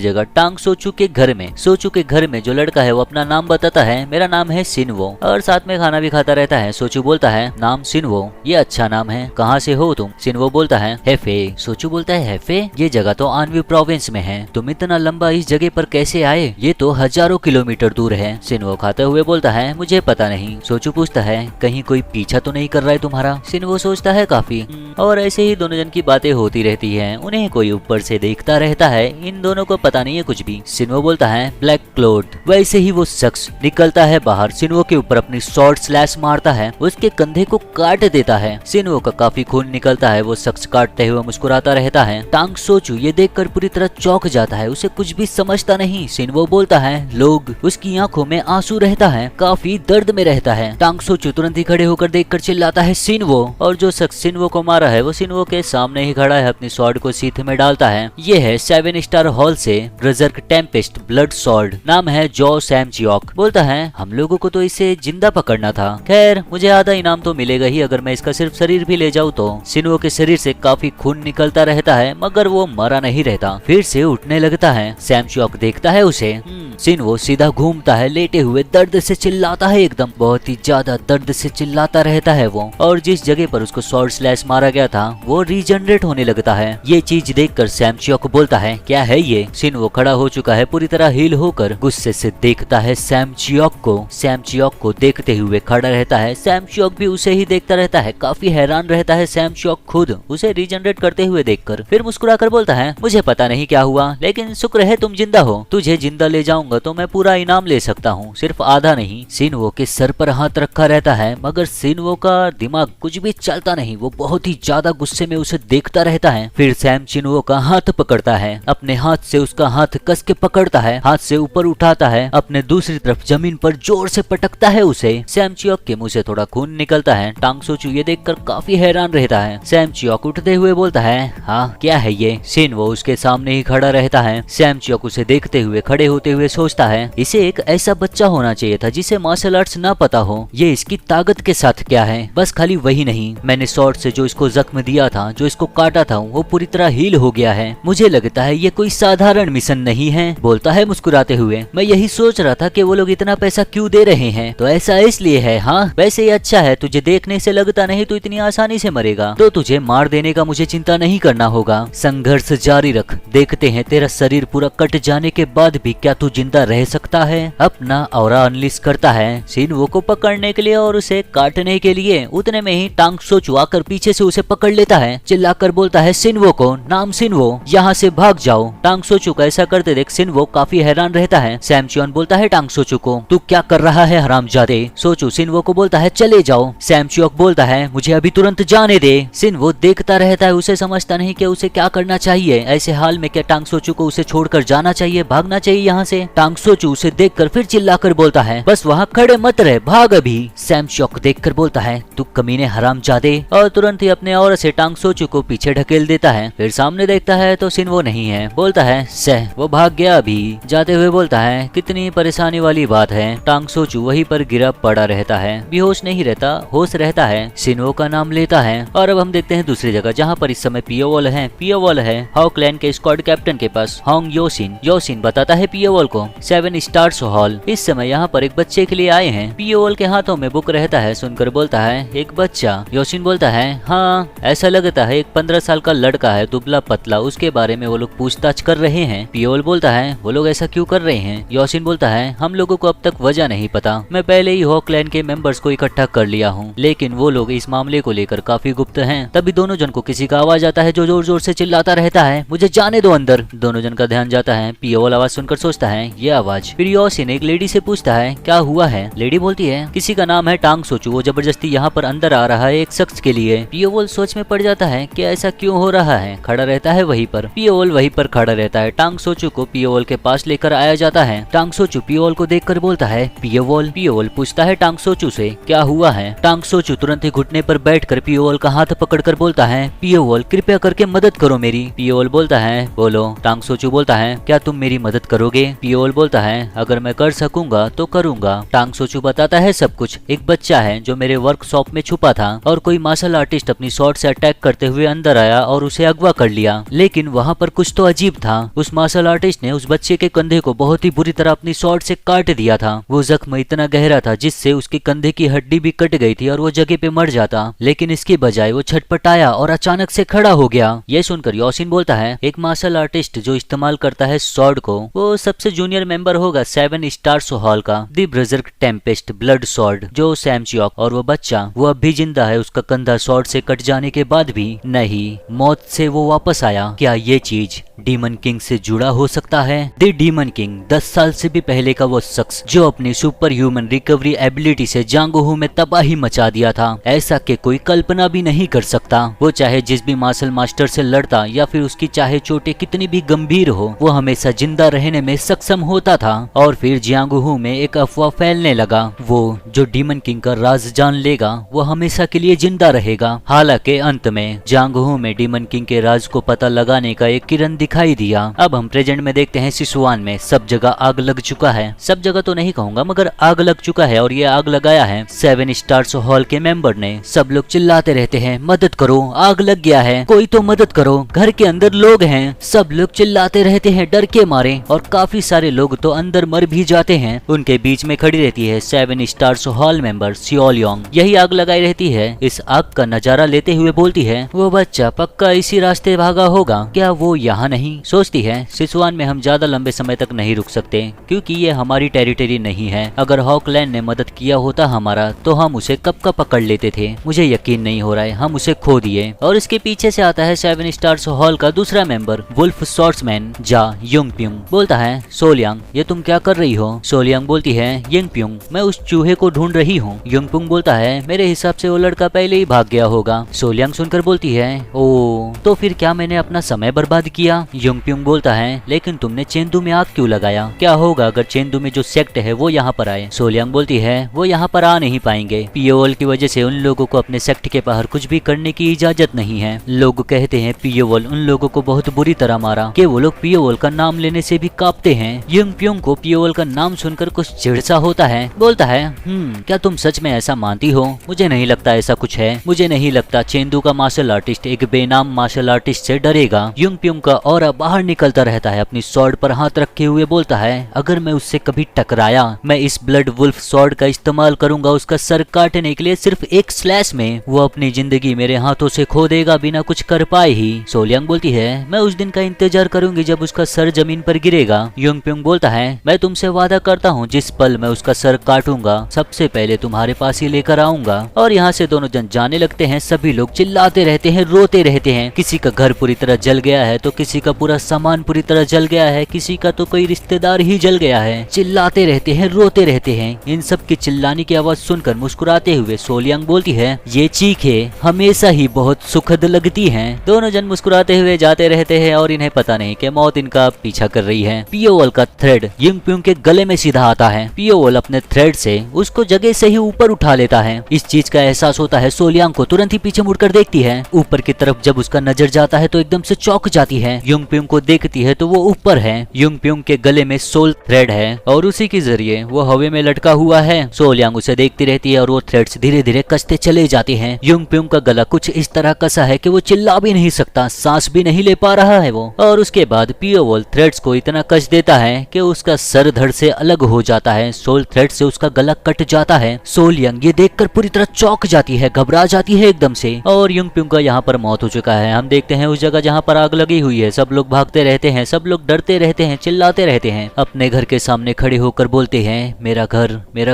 जगह, टांग सोचू के घर में। सोचू के घर में जो लड़का है वो अपना नाम बताता है, मेरा नाम है सिनवो, और साथ में खाना भी खाता रहता है। सोचू बोलता है, नाम सिनवो, ये अच्छा नाम है, कहाँ से हो तुम? सिनवो बोलता है, हेफे। सोचू बोलता है, हेफे? ये जगह तो आनवी प्रोविंस में है, तुम इतना लंबा इस जगह पर कैसे आए? ये तो हजारों किलोमीटर दूर है। सिनवो खाते हुए बोलता है, मुझे पता नहीं। सोचू पूछता है, कहीं कोई पीछा तो नहीं कर रहा है तुम्हारा? सिनवो सोचता है काफी, और ऐसे ही दोनों जन की बातें होती रहती है। उन्हें कोई ऊपर से देखता रहता है, इन दोनों को पता नहीं है कुछ भी। सिनवो बोलता है, ब्लैक क्लोड। वैसे ही वो शख्स निकलता है बाहर, सिनवो के ऊपर अपनी शॉर्ट स्लैश मारता है, उसके कंधे को काट देता है। सिनवो का काफी खून निकलता है। वो शख्स काटते हुए मुस्कुराता रहता है। टांग सोचू ये देखकर पूरी तरह चौंक जाता है, उसे कुछ भी समझता नहीं। सिनवो बोलता है, लोग। उसकी आंखों में आंसू रहता है, काफी दर्द में रहता है। टांग सोचू तुरंत ही खड़े होकर देखकर चिल्लाता है, सिनवो। और जो शख्स सिनवो को मारा है वो सिनवो के सामने ही खड़ा है, अपनी स्वॉर्ड को सीधे में डालता है। ये है 7 स्टार हॉल से ब्रजर्क टेम्पेस्ट ब्लड स्वॉर्ड, नाम है जो सैम जियोक। बोलता है, हम लोगों को तो इसे जिंदा पकड़ना था। खैर मुझे आधा इनाम तो मिलेगा ही अगर मैं इसका सिर्फ शरीर भी ले जाऊँ तो। सिनवो के शरीर से काफी खून निकलता रहता है मगर वो मरा नहीं रहता, फिर से उठने लगता है। सैम जियोक देखता है उसे। सिनवो सीधा घूमता है, लेटे हुए दर्द से चिल्लाता है, एकदम बहुत ही ज्यादा दर्द से चिल्लाता रहता है वो। और जिस जगह पर उसको शॉर्ट स्लैश मारा गया था वो रीजनरेट होने लगता है। ये चीज देखकर सैम जियोक बोलता है, क्या है ये? सिनवो खड़ा हो चुका है, पूरी तरह हील होकर गुस्से से देखता है सैम जियोक को। सैम जियोक को देखते हुए खड़ा रहता है। सैम जियोक भी उसे ही देखता रहता है, काफी हैरान रहता है सैम जियोक खुद उसे रीजनरेट करते हुए देखकर। फिर मुस्कुराकर बोलता है, मुझे पता नहीं क्या हुआ लेकिन शुक्र है तुम जिंदा हो। तुझे जिंदा ले जाऊंगा तो मैं पूरा इनाम ले सकता हूँ, सिर्फ आधा नहीं। सिनवो के सर पर हाथ रखा रहता है मगर सिनवो का दिमाग कुछ भी चलता नहीं, वो बहुत ही ज्यादा गुस्से में उसे देखता रहता है। फिर सैम सिनवो का हाथ पकड़ता है, अपने हाथ से उसका हाथ कस के पकड़ता है, हाथ से ऊपर उठाता है, अपने दूसरी तरफ जमीन पर जोर से पटकता है उसे। सैम जियोक के मुंह से थोड़ा खून निकलता है। टांग सोचू ये देखकर काफी हैरान रहता है। सैम जियोक उठते हुए बोलता है, हाँ क्या है ये? सिनवो उसके सामने ही खड़ा रहता है। सैम जियोक उसे देखते हुए खड़े होते हुए सोचता है, इसे एक ऐसा बच्चा होना चाहिए था जिसे मार्शल आर्ट्स ना पता हो। ये इसकी ताकत के साथ क्या है? बस खाली वही नहीं, मैंने शॉर्ट से जो इसको जख्म दिया था, जो इसको काटा था, वो पूरी तरह हील हो गया है। मुझे लगता है ये कोई साधारण मिशन नहीं है। बोलता है मुस्कुराते हुए, मैं यही सोच रहा था कि वो लोग इतना पैसा क्यों दे रहे हैं। तो ऐसा इसलिए है। हाँ वैसे ही अच्छा है, तुझे देखने से लगता नहीं तो इतनी आसानी से मरेगा, तो तुझे मार देने का मुझे चिंता नहीं करना होगा। संघर्ष जारी रख, देखते हैं तेरा शरीर पूरा कट जाने के बाद भी क्या तू जिंदा रह सकता है। अपना ऑरा अनलिश करता है सिनवो को पकड़ने के लिए और उसे काटने के लिए। उतने में ही टांग सोचू आकर पीछे से उसे पकड़ लेता है, चिल्लाकर बोलता है, सिनवो को, नाम सिनवो, यहाँ से भाग जाओ। टांग सोचू को ऐसा करते देख सिनवो काफी हैरान रहता है। सैम चियोन बोलता है टांग सोचू को, तू क्या कर रहा है हरामजादे? सोचू सिनवो को बोलता है, चले जाओ। सैम चियोक बोलता है, मुझे अभी तुरंत जाने दे। सिनवो देखता रहता है, उसे समझता नहीं कि उसे क्या करना चाहिए। ऐसे हाल में क्या टांग सोचू को उसे छोड़कर जाना चाहिए? चाहिए, भागना चाहिए यहाँ से। टांग सोचू उसे देखकर फिर चिल्लाकर बोलता है, बस वहाँ खड़े मत रहे, भाग अभी। सैम शॉक देखकर बोलता है, तू कमीने हरामजादे, और तुरंत ही अपने और से टांग सोचू को पीछे ढकेल देता है। फिर सामने देखता है तो सिन वो नहीं है। बोलता है, सह वो भाग गया अभी। जाते हुए बोलता है, कितनी परेशानी वाली बात है। टांग सोचू वहीं पर गिरा पड़ा रहता है, बेहोश नहीं रहता, होश रहता है। सिन्हो का नाम लेता है। और अब हम देखते हैं दूसरी जगह जहाँ पर इस समय पियोवॉल है। पियोवॉल है हॉकलैंड के स्क्वाड कैप्टन के पास। होंग योसिन योसिन बताता है पियोवॉल को 7 स्टार्स हॉल इस समय यहाँ पर एक बच्चे के लिए आए हैं। पियोवॉल के हाथों में बुक रहता है। सुनकर बोलता है, एक बच्चा। योसिन बोलता है, हाँ ऐसा लगता है, एक 15 साल का लड़का है, दुबला पतला, उसके बारे में वो लोग पूछताछ कर रहे हैं। पियोवॉल बोलता है, वो लोग ऐसा क्यों कर रहे हैं? योसिन बोलता है, हम लोगों को अब तक वजह नहीं पता, मैं पहले ही हॉकलैंड के मेंबर्स को इकट्ठा कर लिया हूँ, लेकिन वो लोग इस मामले को लेकर काफी गुप्त हैं। तभी दोनों जन को किसी का आवाज आता है जो जोर जोर से चिल्लाता रहता है, मुझे जाने दो अंदर। दोनों जन का ध्यान जाता है। पियोवॉल आवाज सुनकर सोचता है, ये आवाज। फिर योसिन एक लेडी से पूछता है, क्या हुआ है? लेडी बोलती है, किसी का नाम है टांग सोचू, वो जबरदस्ती यहाँ पर अंदर आ रहा है एक शख्स के लिए। पियोवॉल सोच में पड़ जाता है कि ऐसा क्यों हो रहा है। खड़ा रहता है वहीं पर। पियोवॉल वहीं पर खड़ा रहता है। टांग सोचू को पियोवॉल के पास लेकर आया जाता है। टांग सोचू पियोवॉल को देखकर बोलता है, पियोवॉल। पियोवॉल पूछता है टांग सोचू से, क्या हुआ है? टांग सोचू तुरंत ही घुटने पर बैठकर पियोवॉल का हाथ पकड़कर बोलता है, पियोवॉल कृपया करके मदद करो मेरी। पियोवॉल बोलता है, बोलो। टांग सोचू बोलता है, क्या तुम मेरी मदद करोगे? पियोवॉल बोलता है, अगर मैं कर सकूंगा तो करूंगा। टांग सोचू बताता है सब कुछ। एक बच्चा है जो मेरे वर्कशॉप में छुपा था और कोई मार्शल आर्टिस्ट अपनी शॉर्ट से अटैक करते हुए अंदर आया और उसे अगवा कर लिया, लेकिन वहाँ पर कुछ तो अजीब था। उस मार्शल आर्टिस्ट ने उस बच्चे के कंधे को बहुत ही बुरी तरह अपनी शॉर्ट से काट दिया था। वो जख्म इतना गहरा था जिससे उसके कंधे की हड्डी भी कट गई थी और वो जगह पे मर जाता, लेकिन इसके बजाय वो छटपटाया और अचानक से खड़ा हो गया। ये सुनकर योसिन बोलता है, एक मार्शल आर्टिस्ट जो इस्तेमाल करता है स्वॉर्ड को, वो सबसे जूनियर मेंबर होगा 7 स्टार्स हॉल का, द ब्रजर्क टेम्पेस्ट ब्लड स्वॉर्ड, जो सैम च्योक। और वो बच्चा वो अब भी जिंदा है, उसका कंधा स्वॉर्ड से कट जाने के बाद भी नहीं, मौत से वो वापस आया। क्या ये चीज डीमन किंग से जुड़ा हो सकता है? द डीमन किंग 10 साल से भी पहले का वो शख्स जो अपनी सुपर ह्यूमन रिकवरी एबिलिटी से जांगोहू में तबाही मचा दिया था, ऐसा कि कोई कल्पना भी नहीं कर सकता। वो चाहे जिस भी मार्शल मास्टर से लड़ता या फिर उसकी चाहे चोटें कितनी भी गंभीर हो, वो हमेशा जिंदा रहने में सक्षम होता था। और फिर जांगोहू में एक अफवाह फैलने लगा, वो जो डीमन किंग का राज जान लेगा वो हमेशा के लिए जिंदा रहेगा। हालांकि अंत में जांगोहू में डीमन किंग के राज को पता लगाने का एक किरण दिखाई दिया। अब हम प्रेजेंट में देखते हैं सिसुआन में सब जगह आग लग चुका है। सब जगह तो नहीं कहूंगा मगर आग लग चुका है, और ये आग लगाया है 7 स्टार्स हॉल के मेंबर ने। सब लोग चिल्लाते रहते हैं, मदद करो, आग लग गया है, कोई तो मदद करो, घर के अंदर लोग हैं। सब लोग चिल्लाते रहते हैं डर के मारे, और काफी सारे लोग तो अंदर मर भी जाते हैं। उनके बीच में खड़ी रहती है 7 स्टार्स हॉल मेंबर सियोलियोंग। यही आग लगाई रहती है। इस आग का नजारा लेते हुए बोलती है, वो बच्चा पक्का इसी रास्ते भागा होगा, क्या वो यहाँ नहीं? सोचती है, सिसुआन में हम ज्यादा लंबे समय तक नहीं रुक सकते क्योंकि ये हमारी टेरिटरी नहीं है। अगर हॉकलैंड ने मदद किया होता हमारा तो हम उसे कब का पकड़ लेते थे। मुझे यकीन नहीं हो रहा है हम उसे खो दिए। और इसके पीछे से आता है 7 स्टार्स हॉल का दूसरा मेंबर वुल्फ स्वॉर्ड्समैन जा युंगप्युंग। बोलता है, सोलियांग ये तुम क्या कर रही हो? सोलियांग बोलती है, युंगप्युंग मैं उस चूहे को ढूंढ रही हूँ। युंगप्युंग बोलता है, मेरे हिसाब से वो लड़का पहले ही भाग गया होगा। सोलियांग सुनकर बोलती है, ओ तो फिर क्या मैंने अपना समय बर्बाद किया? युंगप्युंग बोलता है, लेकिन तुमने चेंदू में आग क्यों लगाया? क्या होगा अगर चेंदू में जो सेक्ट है वो यहाँ पर आए? सोलियांग बोलती है, वो यहाँ पर आ नहीं पाएंगे। पियोवॉल की वजह से उन लोगों को अपने सेक्ट के बाहर कुछ भी करने की इजाजत नहीं है। लोग कहते हैं पियोवॉल उन लोगों को बहुत बुरी तरह मारा कि वो लोग पियोवॉल का नाम लेने से भी कांपते हैं। युंगप्युंग को पियोवॉल का नाम सुनकर कुछ चिढ़-सा होता है। बोलता है, क्या तुम सच में ऐसा मानती हो? मुझे नहीं लगता ऐसा कुछ है। मुझे नहीं लगता चेंदू का मार्शल आर्टिस्ट एक बेनाम मार्शल आर्टिस्ट से डरेगा। युंगप्युंग का ऑरा बाहर निकलता रहता है। अपनी स्वॉर्ड पर हाथ रखे हुए बोलता है, अगर मैं उससे कभी टकराया मैं इस ब्लड वुल्फ स्वॉर्ड का इस्तेमाल करूंगा उसका सर काटने के लिए। सिर्फ एक स्लैश में वो अपनी जिंदगी मेरे हाथों से खो देगा बिना कुछ कर पाए ही। सोलियांग बोलती है, मैं उस दिन का इंतजार करूंगी जब उसका सर जमीन पर गिरेगा। युंगप्युंग बोलता है, मैं तुमसे वादा करता हूँ जिस पल मैं उसका सर काटूंगा सबसे पहले तुम्हारे पास ही लेकर आऊंगा। और यहाँ से दोनों जन जाने लगते हैं। सभी लोग चिल्लाते रहते हैं, रोते रहते हैं। किसी का घर पूरी तरह जल गया है तो किसी का पूरा सामान पूरी तरह जल गया है, किसी का तो कोई रिश्तेदार ही जल गया है। चिल्लाते रहते हैं, रोते रहते हैं। इन सब की चिल्लाने की आवाज सुनकर मुस्कुराते हुए सोलियांग बोलती है, ये चीखें हमेशा ही बहुत सुखद लगती हैं। दोनों जन मुस्कुराते हुए जाते रहते हैं और इन्हें पता नहीं कि मौत इनका पीछे पीछा कर रही है। पियोवल का थ्रेड युंग प्योंग के गले में सीधा आता है। पियोवल अपने थ्रेड से उसको जगह से ही ऊपर उठा लेता है। इस चीज का एहसास होता है सोलियांग को, तुरंत ही पीछे मुड़कर देखती है। ऊपर की तरफ जब उसका नजर जाता है तो एकदम से चौंक जाती है। युंग प्योंग को देखती है तो वो ऊपर है। युंग प्योंग के गले में सोल थ्रेड है और उसी के जरिए वो हवा में लटका हुआ है। सोलियांग उसे देखती रहती है और वो थ्रेड्स धीरे धीरे कसते चले जाते हैं। युंग प्योंग का गला कुछ इस तरह कसा है कि वो चिल्ला भी नहीं सकता, सांस भी नहीं ले पा रहा है वो। और उसके बाद पियोवल थ्रेड्स को इतना कस देता है कि उसका सर धड़ से अलग हो जाता है। सोल थ्रेड से उसका गला कट जाता है। सोलियांग ये देखकर पूरी तरह चौंक जाती है, घबरा जाती है एकदम से। और युंग प्योंग का यहाँ पर मौत हो चुका है। हम देखते हैं उस जगह जहाँ पर आग लगी हुई है सब लोग भागते रहते हैं, सब लोग डरते रहते हैं, चिल्लाते रहते हैं, अपने घर के सामने खड़े होकर बोलते हैं मेरा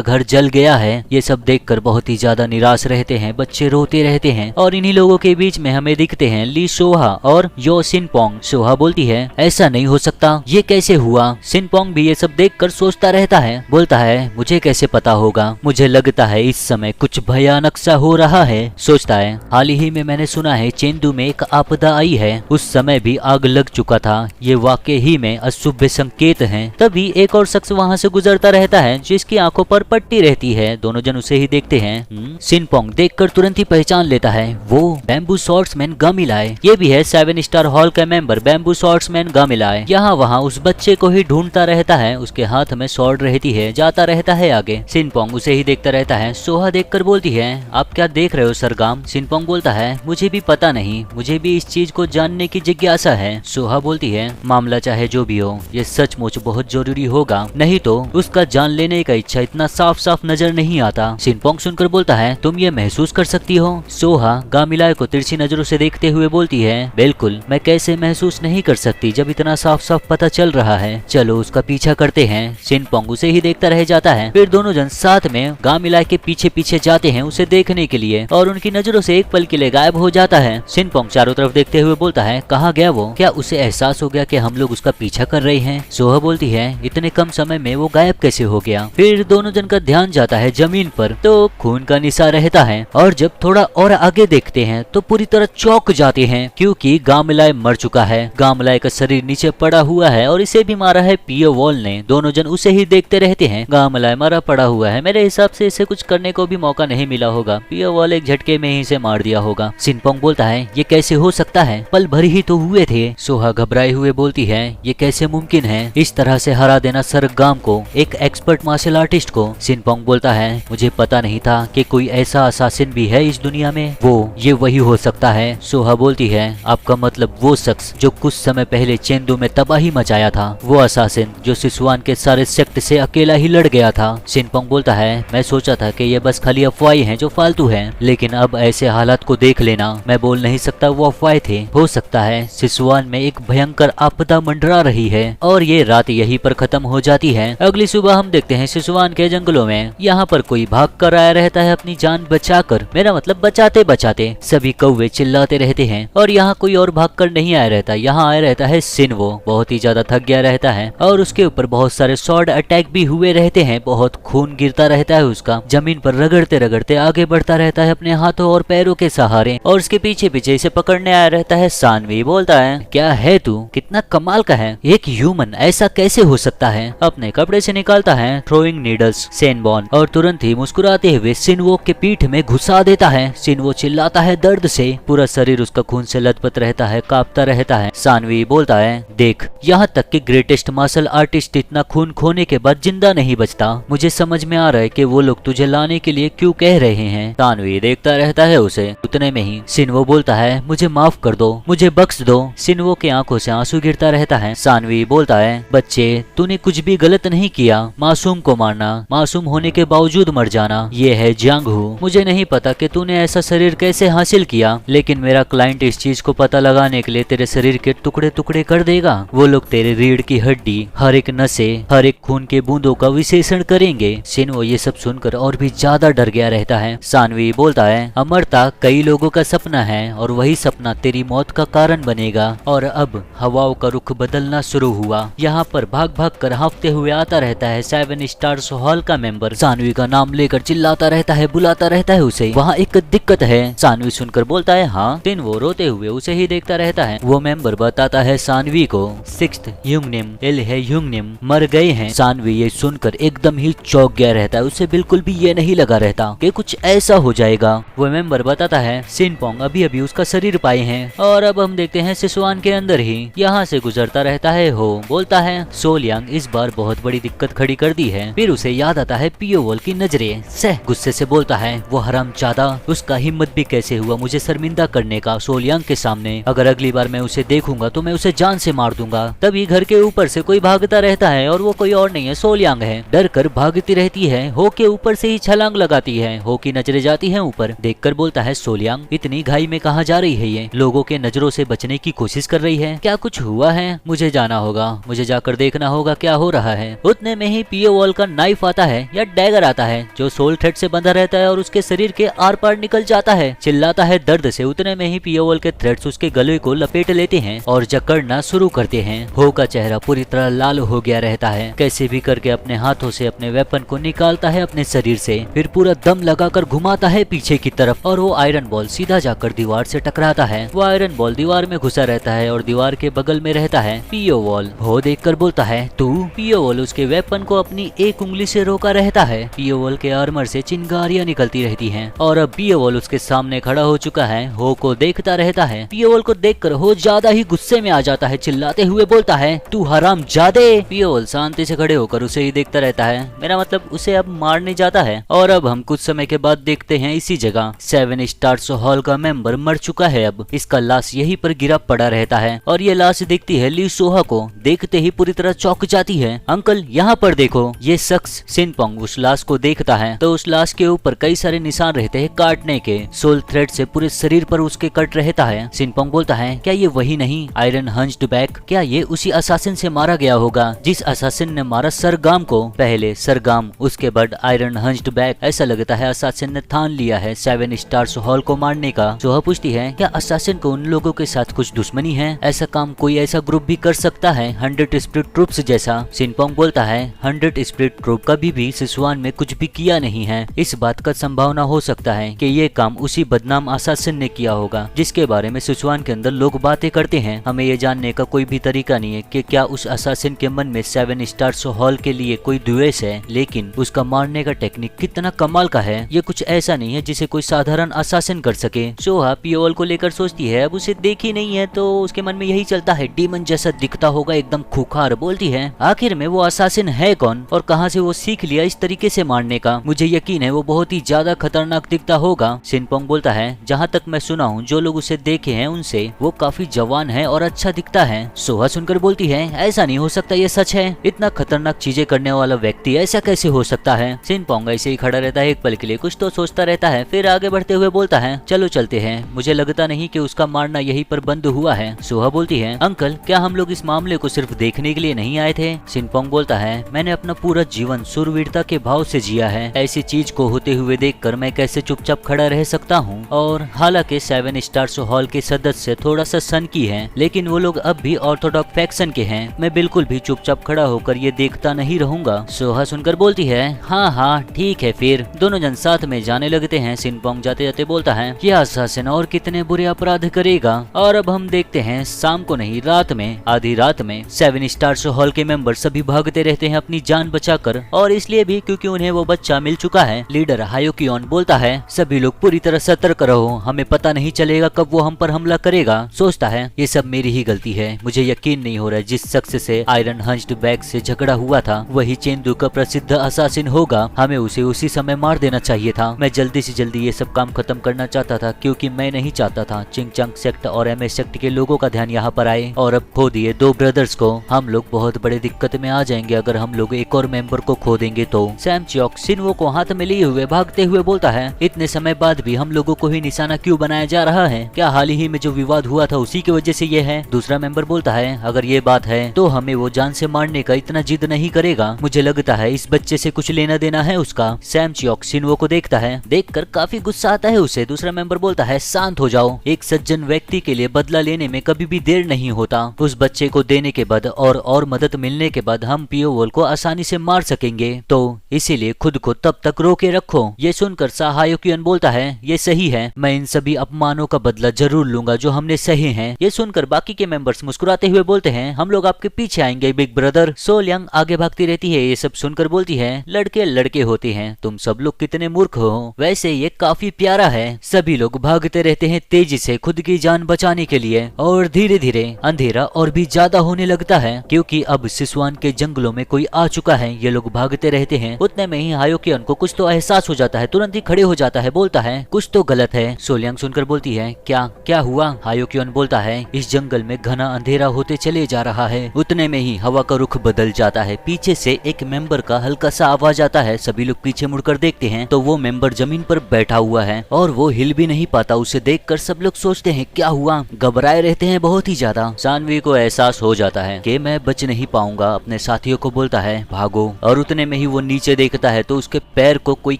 घर जल गया है। ये सब देखकर बहुत ही ज्यादा निराश रहते हैं, बच्चे रोते रहते हैं। और इन्हीं लोगों के बीच में हमें दिखते हैं ली सोहा और यो सिनपोंग। सोहा बोलती है ऐसा नहीं हो सकता, ये कैसे हुआ। सिनपोंग भी ये सब देखकर सोचता रहता है, बोलता है मुझे कैसे पता होगा, मुझे लगता है इस समय कुछ भयानक सा हो रहा है। सोचता है हाल ही में मैंने सुना है चेंदू में एक आपदा आई है, उस समय भी आग लग चुका था, ये वाकई ही में अशुभ संकेत हैं। तभी एक और शख्स वहाँ से गुजरता रहता है जिसकी आंखों पर पट्टी रहती है। दोनों जन उसे ही देखते हैं। सिनपोंग देखकर तुरंत ही पहचान लेता है, वो बैम्बू स्वॉर्ड्समैन गामिलाए। ये भी है 7 स्टार हॉल का मेंबर बैम्बू स्वॉर्ड्समैन गामिलाए। यहाँ वहाँ उस बच्चे को ही ढूंढता रहता है, उसके हाथ में स्वॉर्ड रहती है, जाता रहता है आगे। सिनपोंग उसे ही देखता रहता है। सोहा देखकर बोलती है आप क्या देख रहे हो सरगाम। सिनपोंग बोलता है मुझे भी पता नहीं, मुझे भी इस चीज को जानने की जिज्ञासा है। सोहा बोलती है मामला चाहे जो भी हो ये सचमुच बहुत जरूरी होगा, नहीं तो उसका जान लेने का इच्छा इतना साफ साफ नजर नहीं आता। सिनपोंग सुनकर बोलता है तुम ये महसूस कर सकती हो। सोहा गामिलाए को तिरछी नजरों से देखते हुए बोलती है बिल्कुल, मैं कैसे महसूस नहीं कर सकती जब इतना साफ साफ पता चल रहा है, चलो उसका पीछा करते हैं। सिनपोंग उसे ही देखता रह जाता है। फिर दोनों जन साथ में गामिलाए के पीछे पीछे जाते हैं उसे देखने के लिए, और उनकी नजरों से एक पल के लिए गायब हो जाता है। सिनपोंग चारों तरफ देखते हुए बोलता है कहाँ गया वो, क्या उसे एहसास हो गया कि हम लोग उसका पीछा कर रहे हैं। सोहा बोलती है इतने कम समय में वो गायब कैसे हो गया। फिर दोनों जन का ध्यान जाता है जमीन पर, तो खून का निशान रहता है। और जब थोड़ा और आगे देखते हैं तो पूरी तरह चौंक जाते हैं, क्योंकि गामिलाए मर चुका है। गामिलाए का शरीर नीचे पड़ा हुआ है और इसे भी मारा है पियोवल ने। दोनों जन उसे ही देखते रहते हैं। गामिलाए मरा पड़ा हुआ है, मेरे हिसाब से इसे कुछ करने को भी मौका नहीं मिला होगा, पियोवल एक झटके में ही इसे मार दिया होगा। सिनपोंग बोलता है ये कैसे हो सकता है, पल भर ही तो हुए थे। सोहा घबराए हुए बोलती है ये कैसे मुमकिन है, इस तरह से हरा देना सरगाम को, एक एक्सपर्ट मार्शल आर्टिस्ट को। सिनपोंग बोलता है मुझे पता नहीं था कि कोई ऐसा असासिन भी है इस दुनिया में, ये वही हो सकता है। सोहा बोलती है आपका मतलब वो शख्स जो कुछ समय पहले चेंदू में तबाही मचाया था, वो असासिन जो सिसुआन के सारे सेक्ट से अकेला ही लड़ गया था। सिनपोंग बोलता है मैं सोचा था कि ये बस खाली अफवाहें हैं जो फालतू हैं, लेकिन अब ऐसे हालात को देख लेना मैं बोल नहीं सकता वो अफवाहें थे। हो सकता है सिसुआन में एक भयंकर आपदा मंडरा रही है और ये रात यहीं पर खत्म हो जाती है। अगली सुबह हम देखते हैं सिसुआन के जंगलों में। यहाँ पर कोई भाग कर आया रहता है अपनी जान बचाकर, मेरा मतलब बचाते बचाते। सभी कौवे चिल्लाते रहते हैं और यहाँ कोई और भाग कर नहीं आया रहता, यहाँ आया रहता है सिनवो। बहुत ही ज्यादा थक गया रहता है और उसके ऊपर बहुत सारे स्वॉर्ड अटैक भी हुए रहते हैं, बहुत खून गिरता रहता है उसका, जमीन पर रगड़ते रगड़ते आगे बढ़ता रहता है अपने हाथों और पैरों के सहारे। और उसके पीछे पीछे इसे पकड़ने आया रहता है सानवी। बोलता है क्या है तू, कितना कमाल का है, एक ह्यूमन ऐसा कैसे हो सकता है। अपने कपड़े से निकालता है थ्रोइंग नीडल्स सेनबॉन और तुरंत ही मुस्कुराते हुए सिनवो के पीठ में घुसा देता है। सिनवो चिल्लाता है दर्द से, पूरा शरीर उसका खून से लथपथ रहता है, कांपता रहता है। सानवी बोलता है देख, यहाँ तक कि ग्रेटेस्ट मार्शल आर्टिस्ट इतना खून खोने के बाद जिंदा नहीं बचता। मुझे समझ में आ रहा है कि वो लोग तुझे लाने के लिए क्यों कह रहे हैं। सानवी देखता रहता है उसे। उतने में ही सिनवो बोलता है मुझे माफ कर दो, मुझे बख्श दो। सिनवो के आंखों से आंसू गिरता रहता है। सानवी बोलता है बच्चे तूने कुछ भी गलत नहीं किया, मासूम को मारना, मासूम होने के बावजूद मर जाना, ये है जांगहू। मुझे नहीं पता कि तूने ऐसा शरीर कैसे हासिल किया, लेकिन मेरा क्लाइंट इस चीज को पता लगाने के लिए तेरे शरीर के टुकड़े टुकड़े कर देगा। वो लोग तेरे रीढ़ की हड्डी, हर एक नसें, हर एक खून के बूंदों का विश्लेषण करेंगे। सिनवो ये सब सुनकर और भी ज्यादा डर गया रहता है। सानवी बोलता है अमरता कई लोगों का सपना है और वही सपना तेरी मौत का कारण बनेगा। और अब हवाओं का रुख बदलना शुरू हुआ। यहाँ पर भाग भाग कर हाँफते हुए आता रहता है 7 स्टार्स हॉल का मेंबर। सानवी का नाम लेकर चिल्लाता रहता है, बुलाता रहता है उसे। वहाँ एक दिक्कत है। सानवी सुनकर बोलता है हाँ। सिनवो रोते हुए उसे ही देखता रहता है। वो मेंबर बताता है सानवी को सिक्स्थ ह्यूंगनिम इल्हे ह्यूंगनिम मर गए हैं। सानवी ये सुनकर एकदम ही चौंक गया रहता है। उसे बिल्कुल भी ये नहीं लगा रहता कि कुछ ऐसा हो जाएगा। वो मेंबर बताता है सिनपोंग अभी अभी उसका शरीर पाए हैं और अब हम देखते हैं सिसुआन के अंदर ही यहाँ से गुजरता रहता है। हो बोलता है सोलियांग इस बार बहुत बड़ी दिक्कत खड़ी कर दी है। फिर उसे याद आता है पियोवॉल की नजरें। सह गुस्से से बोलता है वो हरामजादा, उसका हिम्मत भी कैसे हुआ मुझे शर्मिंदा करने का सोलियांग के सामने। अगर अगली बार मैं उसे देखूंगा तो मैं उसे जान से मार दूंगा। तभी घर के ऊपर से कोई भागता रहता है और वो कोई और नहीं है सोलियांग है। डर कर भागती रहती है। हो के ऊपर से ही छलांग लगाती है। हो की नजरें जाती हैं ऊपर। देखकर बोलता है सोलियांग इतनी घाई में कहाँ जा रही है ये? लोगों के नजरों से बचने की कोशिश कर रही है क्या? कुछ हुआ है? मुझे जाना होगा, मुझे जाकर देखना होगा क्या हो रहा है। उतने में ही पियोवॉल का नाइफ आता है या डैगर आता है जो सोल थ्रेड से बंधा रहता है और उसके शरीर के आर पार निकल जाता है। चिल्लाता है दर्द से। उतने में ही पियोवॉल के थ्रेड्स उसके गले को लपेट लेते हैं और जकड़ना शुरू करते हैं। हो का चेहरा पूरी तरह लाल हो गया रहता है। कैसे भी करके अपने हाथों से अपने वेपन को निकालता है अपने शरीर से। फिर पूरा दम लगाकर घुमाता है पीछे की तरफ और वो आयरन बॉल सीधा जाकर दीवार से टकराता है। वो आयरन बॉल दीवार में घुसा रहता है और दीवार के बगल में रहता है पियोवॉल। हो देखकर बोलता है तू? पियोवॉल उसके वेपन को अपनी एक उंगली से रोका रहता है। पियोवॉल के आर्मर से चिंगारियां निकलती रहती हैं और अब पियोवॉल उसके सामने खड़ा हो चुका है। हो को देखता रहता है। पियोवॉल को देखकर हो ज्यादा ही गुस्से में आ जाता है। चिल्लाते हुए बोलता है तू हरामजादे। पियोवॉल शांति से खड़े होकर उसे ही देखता रहता है। मेरा मतलब उसे अब मारने जाता है। और अब हम कुछ समय के बाद देखते हैं इसी जगह 7 स्टार्स हॉल का मेंबर मर चुका है। अब इसका लाश यहीं पर गिरा पड़ा रहता है और ये लाश देखती है ली सोहा को। देखते ही पूरी तरह चौंक जाती है। अंकल यहाँ पर देखो। ये शख्स सिनपोंग उस लाश को देखता है तो उस लाश के ऊपर कई सारे निशान रहते हैं काटने के। सोल थ्रेड से पूरे शरीर पर उसके कट रहता है। सिनपोंग बोलता है क्या ये वही नहीं आयरन हंच्ड बैक? क्या ये उसी असासिन से मारा गया होगा जिस असासिन ने मारा सरगाम को? पहले सरगाम उसके बाद आयरन हंच्ड बैक। ऐसा लगता है असासिन ने ठान लिया है 7 स्टार्स हॉल को मारने का। सोहा पूछती है क्या असासिन को उन लोगों के साथ कुछ दुश्मनी है? ऐसा काम कोई ऐसा ग्रुप भी कर सकता है 100 स्प्लिट ट्रूप्स जैसा? सिनपोंग बोलता है 100 स्प्लिट ट्रूप कभी भी सिसुआन में कुछ भी किया नहीं है। इस बात का संभावना हो सकता है कि ये काम उसी बदनाम असासिन ने किया होगा जिसके बारे में सिसुआन के अंदर लोग बातें करते हैं। हमें ये जानने का कोई भी तरीका नहीं है कि क्या उस असासिन के मन में 7 स्टार्स हॉल के लिए कोई द्वेष है, लेकिन उसका मारने का टेक्निक कितना कमाल का है। ये कुछ ऐसा नहीं है जिसे कोई साधारण असासिन कर सके। सोहा पियोवॉल को लेकर सोचती है अब उसे देखी नहीं है तो उसके मन में यही चलता है डीमन जैसा दिखता होगा एकदम खूंखार। बोलती है आखिर में वो असासिन है कौन और कहां से वो सीख लिया इस तरीके से मारने का? मुझे यकीन है वो बहुत ही ज्यादा खतरनाक दिखता होगा। सिनपोंग बोलता है जहाँ तक मैं सुना हूँ जो लोग उसे देखे हैं उनसे वो काफी जवान है और अच्छा दिखता है। सोहा सुनकर बोलती है ऐसा नहीं हो सकता, ये सच है। इतना खतरनाक चीजें करने वाला व्यक्ति ऐसा कैसे हो सकता है? सिनपोंग ऐसे ही खड़ा रहता है एक पल के लिए, कुछ तो सोचता रहता है। फिर आगे बढ़ते हुए बोलता है चलो चलते हैं। मुझे लगता नहीं कि उसका मारना यहीं पर बंद हुआ है। सोहा बोलती है अंकल क्या हम लोग इस मामले को सिर्फ देखने के लिए नहीं आए थे? सिनपोंग बोलता है मैंने अपना पूरा जीवन शूरवीरता के भाव से जिया है। ऐसी चीज को होते हुए देखकर मैं कैसे चुपचाप खड़ा रह सकता हूँ? और हालांकि 7 स्टार्स हॉल के सदस्य थोड़ा सा सनकी हैं, लेकिन वो लोग अब भी ऑर्थोडॉक्स फैक्शन के हैं। मैं बिल्कुल भी चुपचाप खड़ा होकर ये देखता नहीं रहूंगा। सोहा सुनकर बोलती है हाँ हाँ ठीक है। फिर दोनों जन साथ में जाने लगते हैं। सिनपोंग जाते जाते बोलता है यह असासिन और कितने बुरे अपराध करेगा। और अब हम देखते हैं शाम को नहीं रात में, आधी रात में 7 स्टार्स हॉल के मेंबर सभी भागते रहते हैं अपनी जान बचाकर, और इसलिए भी क्योंकि उन्हें वो बच्चा मिल चुका है। लीडर हायोकियोन बोलता है सभी लोग पूरी तरह सतर्क रहो, हमें पता नहीं चलेगा कब वो हम पर हमला करेगा। सोचता है ये सब मेरी ही गलती है। मुझे यकीन नहीं हो रहा है जिस शख्स से आयरन हंच्ड बैक से झगड़ा हुआ था वही चेंदू का प्रसिद्ध असासिन होगा। हमें उसे उसी समय मार देना चाहिए था। मैं जल्दी से जल्दी ये सब काम खत्म करना चाहता था क्योंकि मैं नहीं चाहता था चिंगचंग सेक्ट और एमएस सेक्ट के लोगों का ध्यान यहाँ पर आए। और अब खो दिए 2 ब्रदर्स को हम लोग बहुत बड़े दिक्कत में आ जाएंगे अगर हम लोग एक और मेंबर को खो देंगे तो। सैम च्योक सिनवो को हाथ में लिए हुए भागते हुए बोलता है इतने समय बाद भी हम लोगों को ही निशाना क्यों बनाया जा रहा है? क्या हाल ही में जो विवाद हुआ था उसी की वजह से ये है? दूसरा मेंबर बोलता है अगर ये बात है तो हमें वो जान से मारने का इतना जिद नहीं करेगा। मुझे लगता है इस बच्चे से कुछ लेना देना है उसका। सैम च्योक सिनवो को देखता है, देखकर काफी गुस्सा आता है उसे। दूसरा मेंबर बोलता है शांत हो जाओ, एक सज्जन व्यक्ति के लिए बदला लेने में कभी भी देर नहीं होता। उस बच्चे को देने के बाद और मदद मिलने के बाद हम पियोवॉल को आसानी से मार सकेंगे, तो इसीलिए खुद को तब तक रोके रखो। ये सुनकर हायोकियोन बोलता है ये सही है, मैं इन सभी अपमानों का बदला जरूर लूंगा जो हमने सहे हैं। ये सुनकर बाकी के मेंबर्स मुस्कुराते हुए बोलते हैं, हम लोग आपके पीछे आएंगे बिग ब्रदर। सोल यंग आगे भागती रहती है। ये सब सुनकर बोलती है, लड़के लड़के होते हैं, तुम सब लोग कितने मूर्ख हो। वैसे ये काफी प्यारा है। सभी लोग भागते रहते हैं तेजी से खुद की जान बचाने के लिए और धीरे धीरे अंधेरा और भी ज्यादा होने लगता है क्योंकि अब सिसवान के जंगलों में कोई आ चुका है। ये लोग भागते रहते हैं। उतने में ही हायोकियन को कुछ तो एहसास हो जाता है। तुरंत ही खड़े हो जाता है, बोलता है कुछ तो गलत है। सोल यंग सुनकर बोलती है, क्या क्या हुआ? हायोकियन बोलता है, इस जंगल में घना अंधेरा होते चले जा रहा है। उतने में ही हवा का रुख बदल जाता है। पीछे से एक मेंबर का हल्का सा आवाज आता है। सभी लोग पीछे मुड़कर देखते हैं तो वो मेंबर जमीन पर बैठा हुआ है और वो हिल भी नहीं पाता। उसे देखकर सब लोग सोचते हैं क्या हुआ, घबराए रहते हैं बहुत ही ज्यादा। सानवी को एहसास हो जाता है कि मैं बच नहीं पाऊंगा। अपने साथियों को बोलता है भागो, और उतने में ही वो नीचे देखता है तो उसके पैर को कोई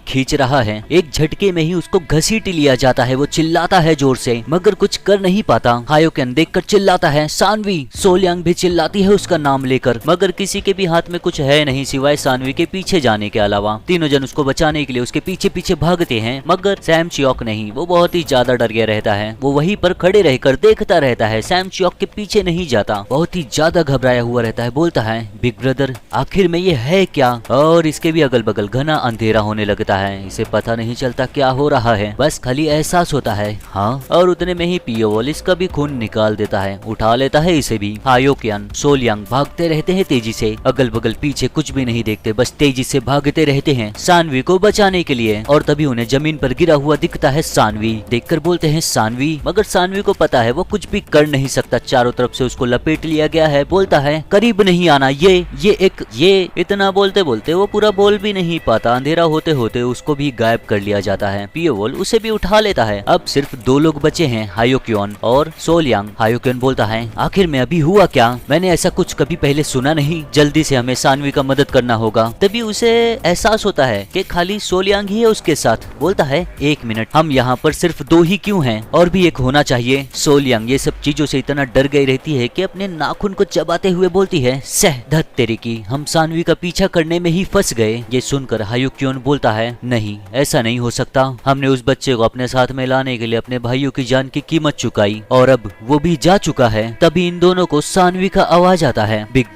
खींच रहा है। एक झटके में ही उसको घसीट लिया जाता है। वो चिल्लाता है जोर से मगर कुछ कर नहीं पाता। हायोकियन देखकर चिल्लाता है सानवी। सोल यंग भी चिल्लाती है उसका नाम लेकर मगर किसी के भी हाथ में कुछ है नहीं सिवाय सानवी के पीछे जाने के अलावा। तीनों जन उसको बचाने के लिए उसके पीछे पीछे भागते हैं मगर सैम चियोक नहीं, वो बहुत ही ज्यादा डर गया रहता है। वो वहीं पर खड़े रहकर देखता रहता है, सैम चियोक के पीछे नहीं जाता। बहुत ही ज्यादा घबराया हुआ रहता है। बोलता है बिग ब्रदर आखिर में ये है क्या? और इसके भी अगल बगल घना अंधेरा होने लगता है। इसे पता नहीं चलता क्या हो रहा है, बस खाली एहसास होता है हाँ। और उतने में ही पियोवॉल इसका भी खून निकाल देता है, उठा लेता है इसे भी। हायोकियन सोल यंग भागते रहते हैं तेजी से, अगल बगल पीछे कुछ भी नहीं देखते, बस तेजी से भागते रहते हैं सानवी को बचाने के लिए। और तभी उन्हें जमीन पर गिरा हुआ दिखता है सानवी। देखकर बोलते हैं सानवी, मगर सानवी को पता है वो कुछ भी कर नहीं सकता। चारों तरफ से उसको लपेट लिया गया है। बोलता है करीब नहीं आना। ये इतना बोलते बोलते वो पूरा बोल भी नहीं पाता। अंधेरा होते होते उसको भी गायब कर लिया जाता है। पियोवॉल उसे भी उठा लेता है। अब सिर्फ दो लोग बचे हैं, हायोकियन और सोल यंग। हायोकियन बोलता है आखिर में अभी हुआ क्या? मैंने ऐसा कुछ कभी पहले सुना नहीं। जल्दी से हमें सानवी का मदद करना होगा। तभी उसे एहसास होता है कि खाली सोल यंग ही है उसके साथ। बोलता है एक मिनट, हम यहाँ पर सिर्फ दो ही क्यों हैं? और भी एक होना चाहिए। सोल यंग ये सब चीजों से इतना डर गई रहती है कि अपने नाखून को चबाते हुए बोलती है सह धत तेरी की, हम सानवी का पीछा करने में ही फंस गए। ये सुनकर हायोकियन बोलता है नहीं, ऐसा नहीं हो सकता। हमने उस बच्चे को अपने साथ में लाने के लिए अपने भाइयों की जान की कीमत चुकाई और अब वो भी जा चुका है। तभी इन दोनों को सानवी का आवाज आता है बिग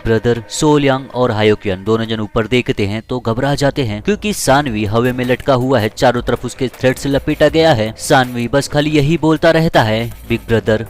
ब्रदर। सोल यंग और हायोकियन दोनों जन ऊपर देखते हैं तो घबरा जाते हैं क्योंकि सानवी हवा में लटका हुआ है, चारों तरफ उसके थ्रेड से लपेटा गया है। सानवी बस खाली यही बोलता रहता है बिग ब्रदर।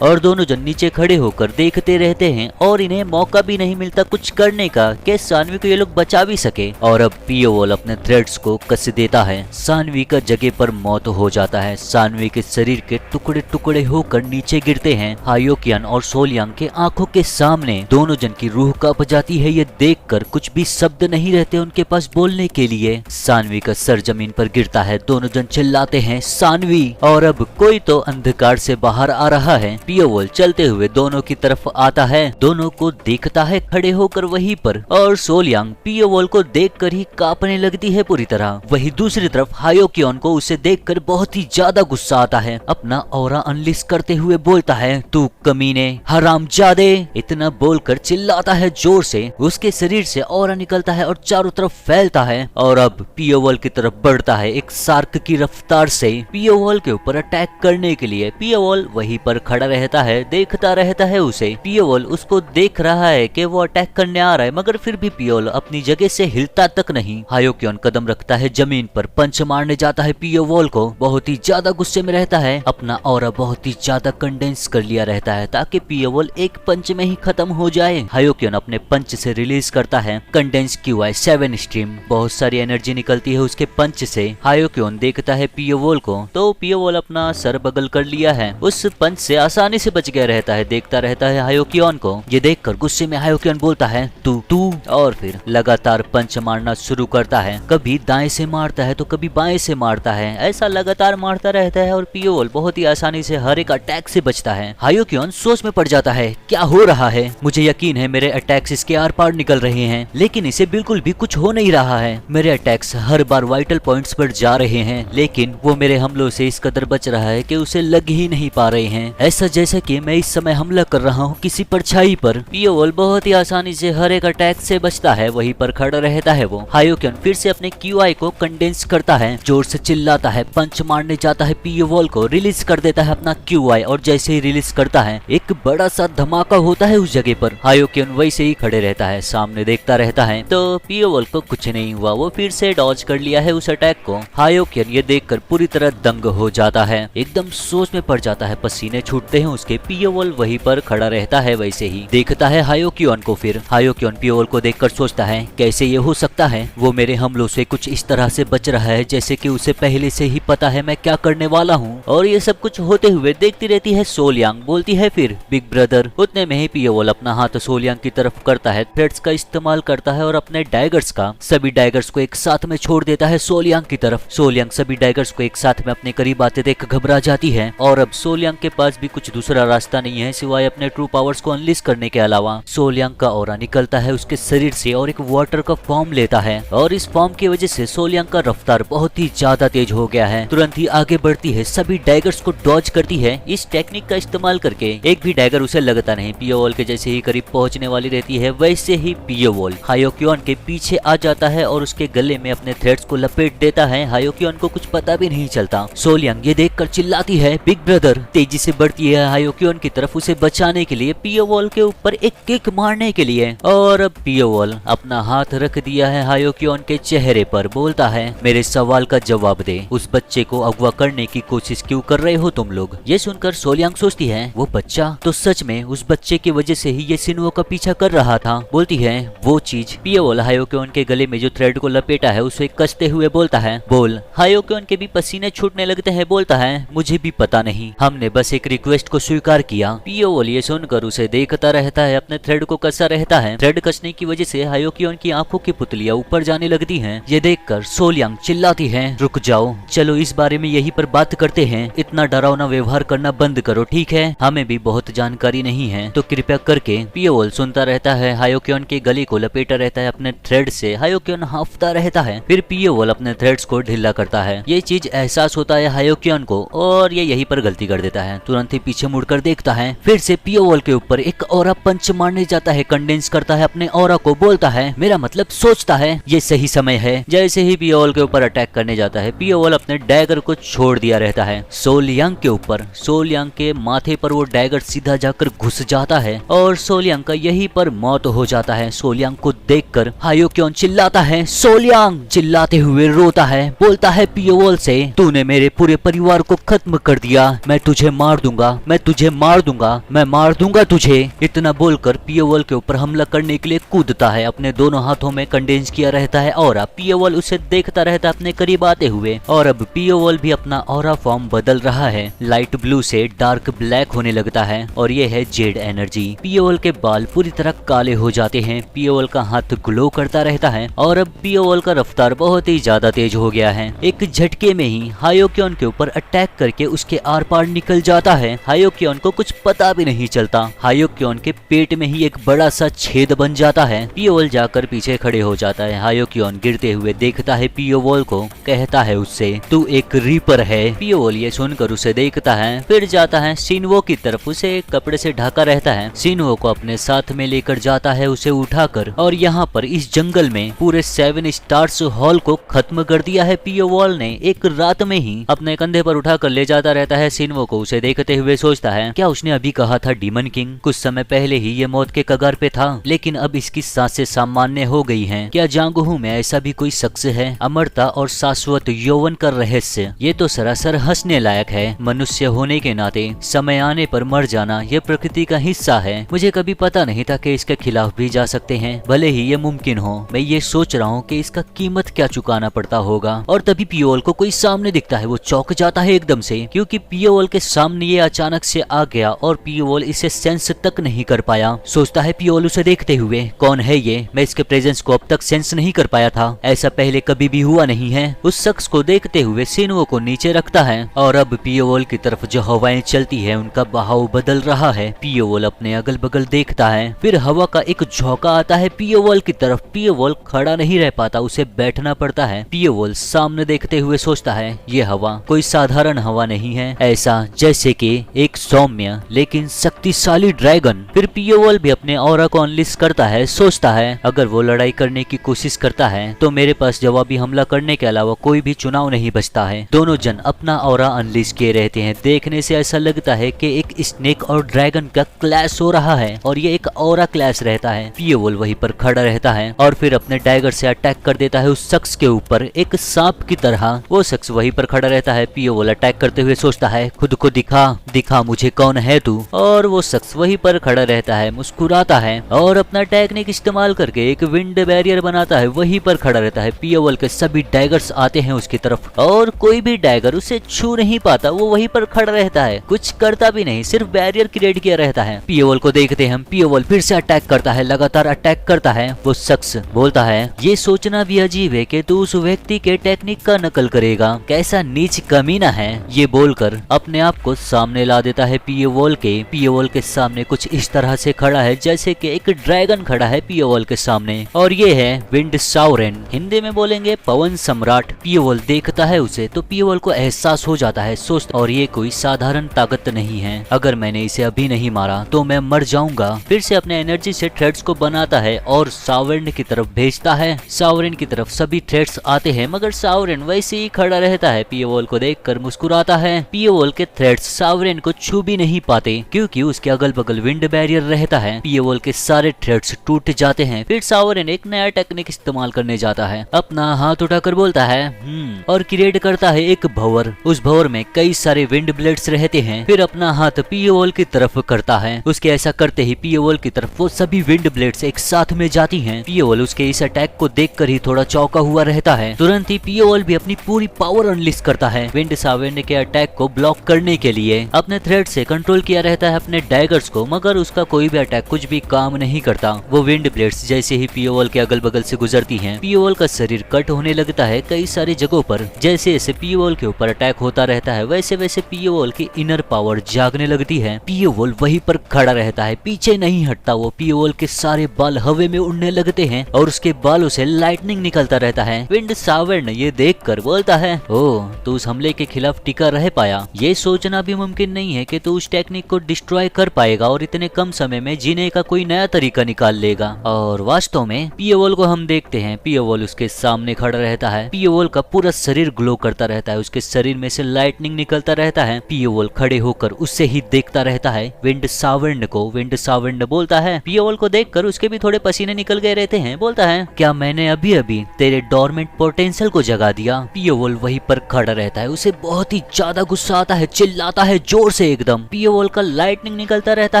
और दोनों जन नीचे खड़े होकर देखते रहते हैं और इन्हें मौका भी नहीं मिलता कुछ करने का कि सानवी को ये लोग बचा भी सके। और अब पियोवॉल अपने थ्रेड्स को कस देता है। सानवी का जगह पर मौत हो जाता है। सानवी के शरीर के टुकड़े टुकड़े होकर नीचे गिरते हैं। हायोकियन और सोल यंग के आंखों के सामने दोनों जन की रूह कांप जाती है। ये देखकर कुछ भी शब्द नहीं रहते उनके पास बोलने के लिए। सानवी का सर जमीन पर गिरता है। दोनों जन चिल्लाते हैं सानवी। और अब कोई तो अंधकार से बाहर आ रहा है। पियोवॉल चलते हुए दोनों की तरफ आता है, दोनों को देखता है खड़े होकर वहीं पर। और सोल यंग पियोवॉल को देखकर ही कांपने लगती है पूरी तरह। वही दूसरी तरफ हायोकियन को उसे देखकर बहुत ही ज्यादा गुस्सा आता है। अपना ऑरा अनलिस्ट करते हुए बोलता है तू कमीने, हरामजादे। इतना बोलकर चिल्लाता है जोर से। उसके शरीर से ऑरा निकलता है और चारों तरफ फैलता है और अब पियोवॉल की तरफ बढ़ता है एक शार्क की रफ्तार से पियोवॉल के ऊपर अटैक करने के लिए। पियोवॉल वहीं पर खड़ा रहता है, देखता रहता है उसे। पियोवॉल उसको देख रहा है कि वो अटैक करने आ रहा है मगर फिर भी पियोवॉल अपनी जगह से हिलता तक नहीं। हायोकियन कदम रखता है जमीन पर, पंच मारने जाता है पियोवॉल को। बहुत ही ज्यादा गुस्से में रहता है। अपना ऑरा बहुत ही ज्यादा कंडेंस कर लिया रहता है ताकि पियोवॉल एक पंच में ही खत्म हो जाए। हायोकियन अपने पंच से रिलीज करता है कंडेंस QI 7 स्ट्रीम। बहुत सारी एनर्जी निकलती है उसके पंच से। हायोकियन देखता है पियोवॉल को तो पियोवॉल अपना सर बगल कर लिया है। उस पंच से आसानी से बच गया रहता है। देखता रहता है हायोकियन को। ये देखकर गुस्से में हायोकियन बोलता है तू और फिर लगातार पंच मारना शुरू करता है। कभी दाएं से मारता है तो कभी बाएं से मारता है। ऐसा लगातार मारता रहता है और पियोवॉल बहुत ही आसानी से हर एक अटैक से बचता है। हायोकियन सोच में पड़ जाता है क्या हो रहा है। मुझे यकीन है मेरे अटैक्स इसके आर पार निकल रहे हैं लेकिन इसे बिल्कुल भी कुछ हो नहीं रहा है। मेरे अटैक्स हर बार वाइटल पॉइंट्स पर जा रहे हैं लेकिन वो मेरे हमलों से इस कदर बच रहा है कि उसे लग ही नहीं पा रहे हैं। ऐसा जैसे कि मैं इस समय हमला कर रहा हूँ किसी परछाई पर। पियोवॉल बहुत ही आसानी से हर एक अटैक से बचता है, वहीं पर खड़ा रहता है वो। हायोकियन फिर से अपने QI को कंडेंस करता है, जोर से चिल्लाता है, पंच मारने जाता है पियोवॉल को, रिलीज कर देता है अपना QI और जैसे ही रिलीज करता है है एक बड़ा सा धमाका होता है उस जगह पर। हायोकियन वैसे ही खड़े रहता है, सामने देखता रहता है। तो पियोवॉल को कुछ नहीं हुआ, वो फिर से डॉज कर लिया है उस अटैक को। हायोकियन ये देखकर पूरी तरह दंग हो जाता है, एकदम सोच में पड़ जाता है, पसीने छूटते हैं उसके। पियोवॉल वहीं पर खड़ा रहता है वैसे ही देखता है हायोकियन को। फिर हायोकियन पियोवॉल को देखकर सोचता है कैसे ये हो सकता है, वो मेरे हमलों से कुछ इस तरह से बच रहा है जैसे कि उसे पहले से ही पता है मैं क्या करने वाला हूँ। और ये सब कुछ होते हुए देखती रहती है सोलयांग। बोलती है फिर बिग ब्रदर। उतने में ही पियोवॉल अपना हाथ सोलयांग की तरफ करता है, थ्रेड्स का इस्तेमाल करता है और अपने डैगर्स का सभी डैगर्स को एक साथ में छोड़ देता है सोलयांग की तरफ। सोलयांग सभी डैगर्स को एक साथ में अपने करीब आते देख घबरा जाती है और अब सोलयांग के पास भी कुछ दूसरा रास्ता नहीं है सिवाय अपने ट्रू पावर्स को अनलीश करने के अलावा। सोलयांग का ऑरा निकलता है उसके शरीर से और एक वाटर का फॉर्म लेता है और इस फॉर्म की वजह से सोलयांग का रफ्तार बहुत ही ज्यादा तेज हो गया है। तुरंत ही आगे बढ़ती है, सभी डैगर्स को डॉज करती है। इस टेक्निक का इस्तेमाल करके एक भी डैगर उसे लगता नहीं। पियोवॉल के जैसे ही करीब पहुंचने वाली रहती है वैसे ही पियोवॉल हायोकियन के पीछे आ जाता है और उसके गले में अपने थ्रेड्स को लपेट देता है। हायोकियन को कुछ पता भी नहीं चलता। सोलयांग ये देखकर चिल्लाती है बिग ब्रदर। तेजी से बढ़ती है हायोकियन की तरफ उसे बचाने के लिए, पियोवॉल के ऊपर एक किक मारने के लिए। और अब पियोवॉल अपना हाथ रख दिया है हायोकियन के चेहरे पर। बोलता है मेरे सवाल का जवाब दे, उस बच्चे को अगवा करने की कोशिश क्यों कर रहे हो तुम लोग? ये सुनकर सोलयांग सोचती है वो बच्चा तो सच में उस बच्चे की वजह से ही ये शिन्वो का पीछा कर रहा था। बोलती है वो चीज। पियोवॉल हायोकियन के गले में जो थ्रेड को लपेटा है उसे कसते हुए बोलता है बोल। हायोकियन के भी पसीने छूटने लगते हैं। बोलता है मुझे भी पता नहीं, हमने बस एक रिक्वेस्ट को स्वीकार किया। पियोवॉल ये सुनकर उसे देखता रहता है, अपने थ्रेड को कसा रहता है। थ्रेड कसने की वजह से हायोकियन की आंखों की पुतलियां ऊपर जाने लगती हैं। ये देखकर सोलयांग चिल्लाती है रुक जाओ, चलो इस बारे में यहीं पर बात करते हैं। इतना डरावना व्यवहार करना बंद करो ठीक है, हमें भी बहुत जानकारी नहीं है तो कृपया करके। पियोवॉल सुनता रहता है, हायोकियन के गले को लपेटा रहता है अपने थ्रेड से। हायोकियन हांफता रहता है, फिर पियोवॉल अपने थ्रेड्स को ढीला करता है। ये चीज एहसास होता है हायोकियन को और ये यहीं पर गलती कर देता है। तुरंत ही पीछे मुड़कर देखता है, फिर से पियोवॉल के ऊपर एक ऑरा पंच मारने जाता है, कंडेंस करता है अपने ऑरा को। बोलता है मेरा मतलब सोचता है ये सही समय है। जैसे ही पियोवॉल के ऊपर अटैक करने जाता है, पियोवॉल अपने डैगर को छोड़ दिया रहता है सोलयांग के ऊपर। सोलयांग के माथे पर वो डैगर सीधा जाकर घुस जाता है और सोलयांग का यहीं पर मौत हो जाता है। सोलयांग को देखकर हायोकियन चिल्लाता है सोलयांग, चिल्लाते हुए रोता है। बोलता है पियोवॉल से तूने मेरे पूरे परिवार को खत्म कर दिया, मैं तुझे मार दूंगा, मैं तुझे मार दूंगा, मैं मार दूंगा तुझे। इतना बोलकर पियोवॉल के ऊपर हमला करने के लिए कूदता है। अपने दोनों हाथों में कंडेंस किया रहता है ऑरा। पियोवॉल उसे देखता रहता है अपने करीब आते हुए और अब पियोवॉल भी अपना ऑरा फॉर्म बदल रहा है, लाइट ब्लू से डार्क ब्लैक होने लगता है और ये है जेड एनर्जी। पियोवॉल के बाल पूरी तरह काले हो जाते हैं, पियोवॉल का हाथ ग्लो करता रहता है और अब पियोवॉल का रफ्तार बहुत ही ज्यादा तेज हो गया है। एक झटके में ही हायोकियन के ऊपर अटैक करके उसके आर पार निकल जाता है। हायोकियन को कुछ पता भी नहीं चलता, हायोकियन के पेट में ही एक बड़ा सा छेद बन जाता है। पियोवॉल जाकर पीछे खड़े हो जाता है। हायोकियन गिरते हुए देखता है पियोवॉल को, कहता है उससे तू एक रीपर है। पियोवॉल ये सुनकर उसे देखता है, फिर जाता है शिन्वो की तरफ। उसे कपड़े से ढका रहता है। शिन्वो को अपने साथ में लेकर जाता है उसे उठाकर और यहाँ पर इस जंगल में पूरे 7 स्टार्स हॉल को खत्म कर दिया है पियोवॉल ने एक रात में ही। अपने कंधे पर उठाकर ले जाता रहता है शिन्वो को। उसे देखते हुए सोचता है क्या उसने अभी कहा था डीमन किंग? कुछ समय पहले ही ये मौत के कगार पे था लेकिन अब इसकी सांसें सामान्य हो गई हैं। क्या जांगहू में ऐसा भी कोई शख्स है? अमरता और शाश्वत यौवन का रहस्य, ये तो सरासर हंसने लायक है। मनुष्य होने के नाते समय आने पर मर जाना ये प्रकृति का हिस्सा है। मुझे कभी पता नहीं था कि इसके खिलाफ भी जा सकते हैं, भले ही ये मुमकिन हो। मैं ये सोच रहा हूँ कि इसका कीमत क्या चुकाना पड़ता होगा। और तभी पियोवॉल को कोई सामने दिखता है। वो चौंक जाता है एकदम से क्योंकि पियोवॉल के सामने ये अचानक से आ गया और पियोवॉल इसे सेंस तक नहीं कर पाया। सोचता है पियोवॉल उसे देखते हुए कौन है ये? मैं इसके प्रेजेंस को अब तक सेंस नहीं कर पाया था, ऐसा पहले कभी भी हुआ नहीं है। उस शख्स को देखते हुए शिन्वो को नीचे रखता है और अब पियोवॉल की तरफ जो हवाएं चलती है उनका बहाव बदल रहा है। पियोवॉल अपने अगल बगल देखता है, फिर हवा का एक झोंका आता है पियोवॉल की तरफ। पियोवॉल खड़ा नहीं रह पाता, उसे बैठना पड़ता है। पियोवॉल सामने देखते हुए सोचता है ये हवा कोई साधारण हवा नहीं है, ऐसा जैसे कि एक सौम्य लेकिन शक्तिशाली ड्रैगन। फिर पियोवॉल भी अपने ऑरा को अनलीश करता है। सोचता है अगर वो लड़ाई करने की कोशिश करता है तो मेरे पास जवाबी हमला करने के अलावा कोई भी चुनाव नहीं बचता है। दोनों जन अपना ऑरा अनलीश किए रहते हैं। देखने से ऐसा लगता है कि एक स्नेक और ड्रैगन का क्लैश हो रहा है और ये एक ऑरा क्लैश रहता है। पियोवोल वहीं पर खड़ा रहता है और फिर अपने डैगर से अटैक कर देता है उस शख्स के ऊपर एक सांप की तरह। वो शख्स वहीं पर खड़ा रहता है। पियोवोल अटैक करते हुए सोचता है खुद को दिखा मुझे कौन है तू। और वो शख्स वहीं पर खड़ा रहता है, मुस्कुराता है और अपना टेक्निक इस्तेमाल करके एक विंड बैरियर बनाता है। वहीं पर खड़ा रहता है। पियोवोल के सभी डैगर्स आते हैं उसकी तरफ और कोई भी डैगर उसे छू नहीं पाता। वो वहीं पर खड़ा रहता है, कुछ करता भी नहीं, सिर्फ बैरियर क्रिएट किया रहता है। पियोवोल को देखते हैं, पियोवोल फिर से अटैक करता है, लगातार अटैक करता है। वो शख्स बोलता है ये सोचना भी अजीब है कि तू उस व्यक्ति के टेक्निक का नकल करेगा, कैसा नीच कमीना है। ये बोलकर अपने आप को सामने ला देता है पियोवोल के। पियोवोल के सामने कुछ इस तरह से खड़ा है जैसे कि एक ड्रैगन खड़ा है पियोवोल के सामने और ये है विंड साउरेन, हिंदी में बोलेंगे पवन सम्राट। पियोवोल देखता है उसे तो पियोवोल को एहसास हो जाता है, सोचता और ये कोई साधारण ताकत नहीं है, अगर मैंने इसे अभी नहीं मारा तो मैं मर जाऊंगा। फिर से अपने एनर्जी से थ्रेड्स को बनाता है और सावरेन की तरफ भेजता है। सावरेन की तरफ सभी थ्रेड्स आते हैं मगर सावरेन वैसे ही खड़ा रहता है। पियोवोल को देखकर मुस्कुराता है। पियोवोल के थ्रेड्स सावरेन को छू भी नहीं पाते क्योंकि उसके अगल बगल विंड बैरियर रहता है। पियोवोल के सारे थ्रेड्स टूट जाते हैं। फिर सावरेन एक नया टेक्निक इस्तेमाल करने जाता है, अपना हाथ उठाकर बोलता है और क्रिएट करता है एक भंवर। उस भंवर में कई सारे विंड ब्लेड्स रहते हैं। फिर अपना हाथ पियोवोल की तरफ करता है। उसके ऐसा करते ही पियोवोल की तरफ वो सभी विंड ब्लेड्स एक साथ में जाती हैं। पियोवोल उसके इस अटैक को देखकर ही थोड़ा चौंका हुआ रहता है। तुरंत ही पियोवोल भी अपनी पूरी पावर अनलिस्ट करता है विंड सावरेन के अटैक को ब्लॉक करने के लिए। अपने थ्रेड से कंट्रोल किया रहता है अपने डैगर्स को मगर उसका कोई भी अटैक कुछ भी काम नहीं करता। वो विंड ब्लेड्स जैसे ही पियोवोल के अगल बगल से गुजरती हैं, पियोवोल का शरीर कट होने लगता है कई सारी जगहों पर। जैसे जैसे पियोवोल के ऊपर अटैक होता रहता है वैसे वैसे पियोवोल की इनर पावर जागने लगती है। पियोवोल वहीं पर खड़ा रहता है, पीछे नहीं हटता। वो पियोवोल के सारे बाल हवा में उड़ने लगते हैं और उसके बालों से लाइटनिंग निकलता रहता है। विंड सावरेन ये देखकर बोलता है ओह तू उस हमले के खिलाफ टिका रह पाया, ये सोचना भी मुमकिन नहीं है कि तू उस टेक्निक को डिस्ट्रॉय कर पाएगा और इतने कम समय में जीने का कोई नया तरीका निकाल लेगा। और वास्तव में पियोवोल को हम देखते हैं, पियोवोल उसके सामने खड़ा रहता है। पियोवोल का पूरा शरीर ग्लो करता रहता है, उसके शरीर में से लाइटनिंग निकलता रहता है। पियोवोल खड़े होकर उससे ही देखता रहता है विंड सावरेन को। विंड सावरेन बोलता है, पियोवोल को देखकर उसके भी थोड़े पसीने निकल गए रहते हैं। बोलता है क्या मैंने अभी अभी तेरे डोरमेंट पोटेंशियल को जगा दिया। पियोवोल वहीं पर खड़ा रहता है, उसे बहुत ही ज्यादा गुस्सा आता है, चिल्लाता है जोर से एकदम। पियोवोल का लाइटनिंग निकलता रहता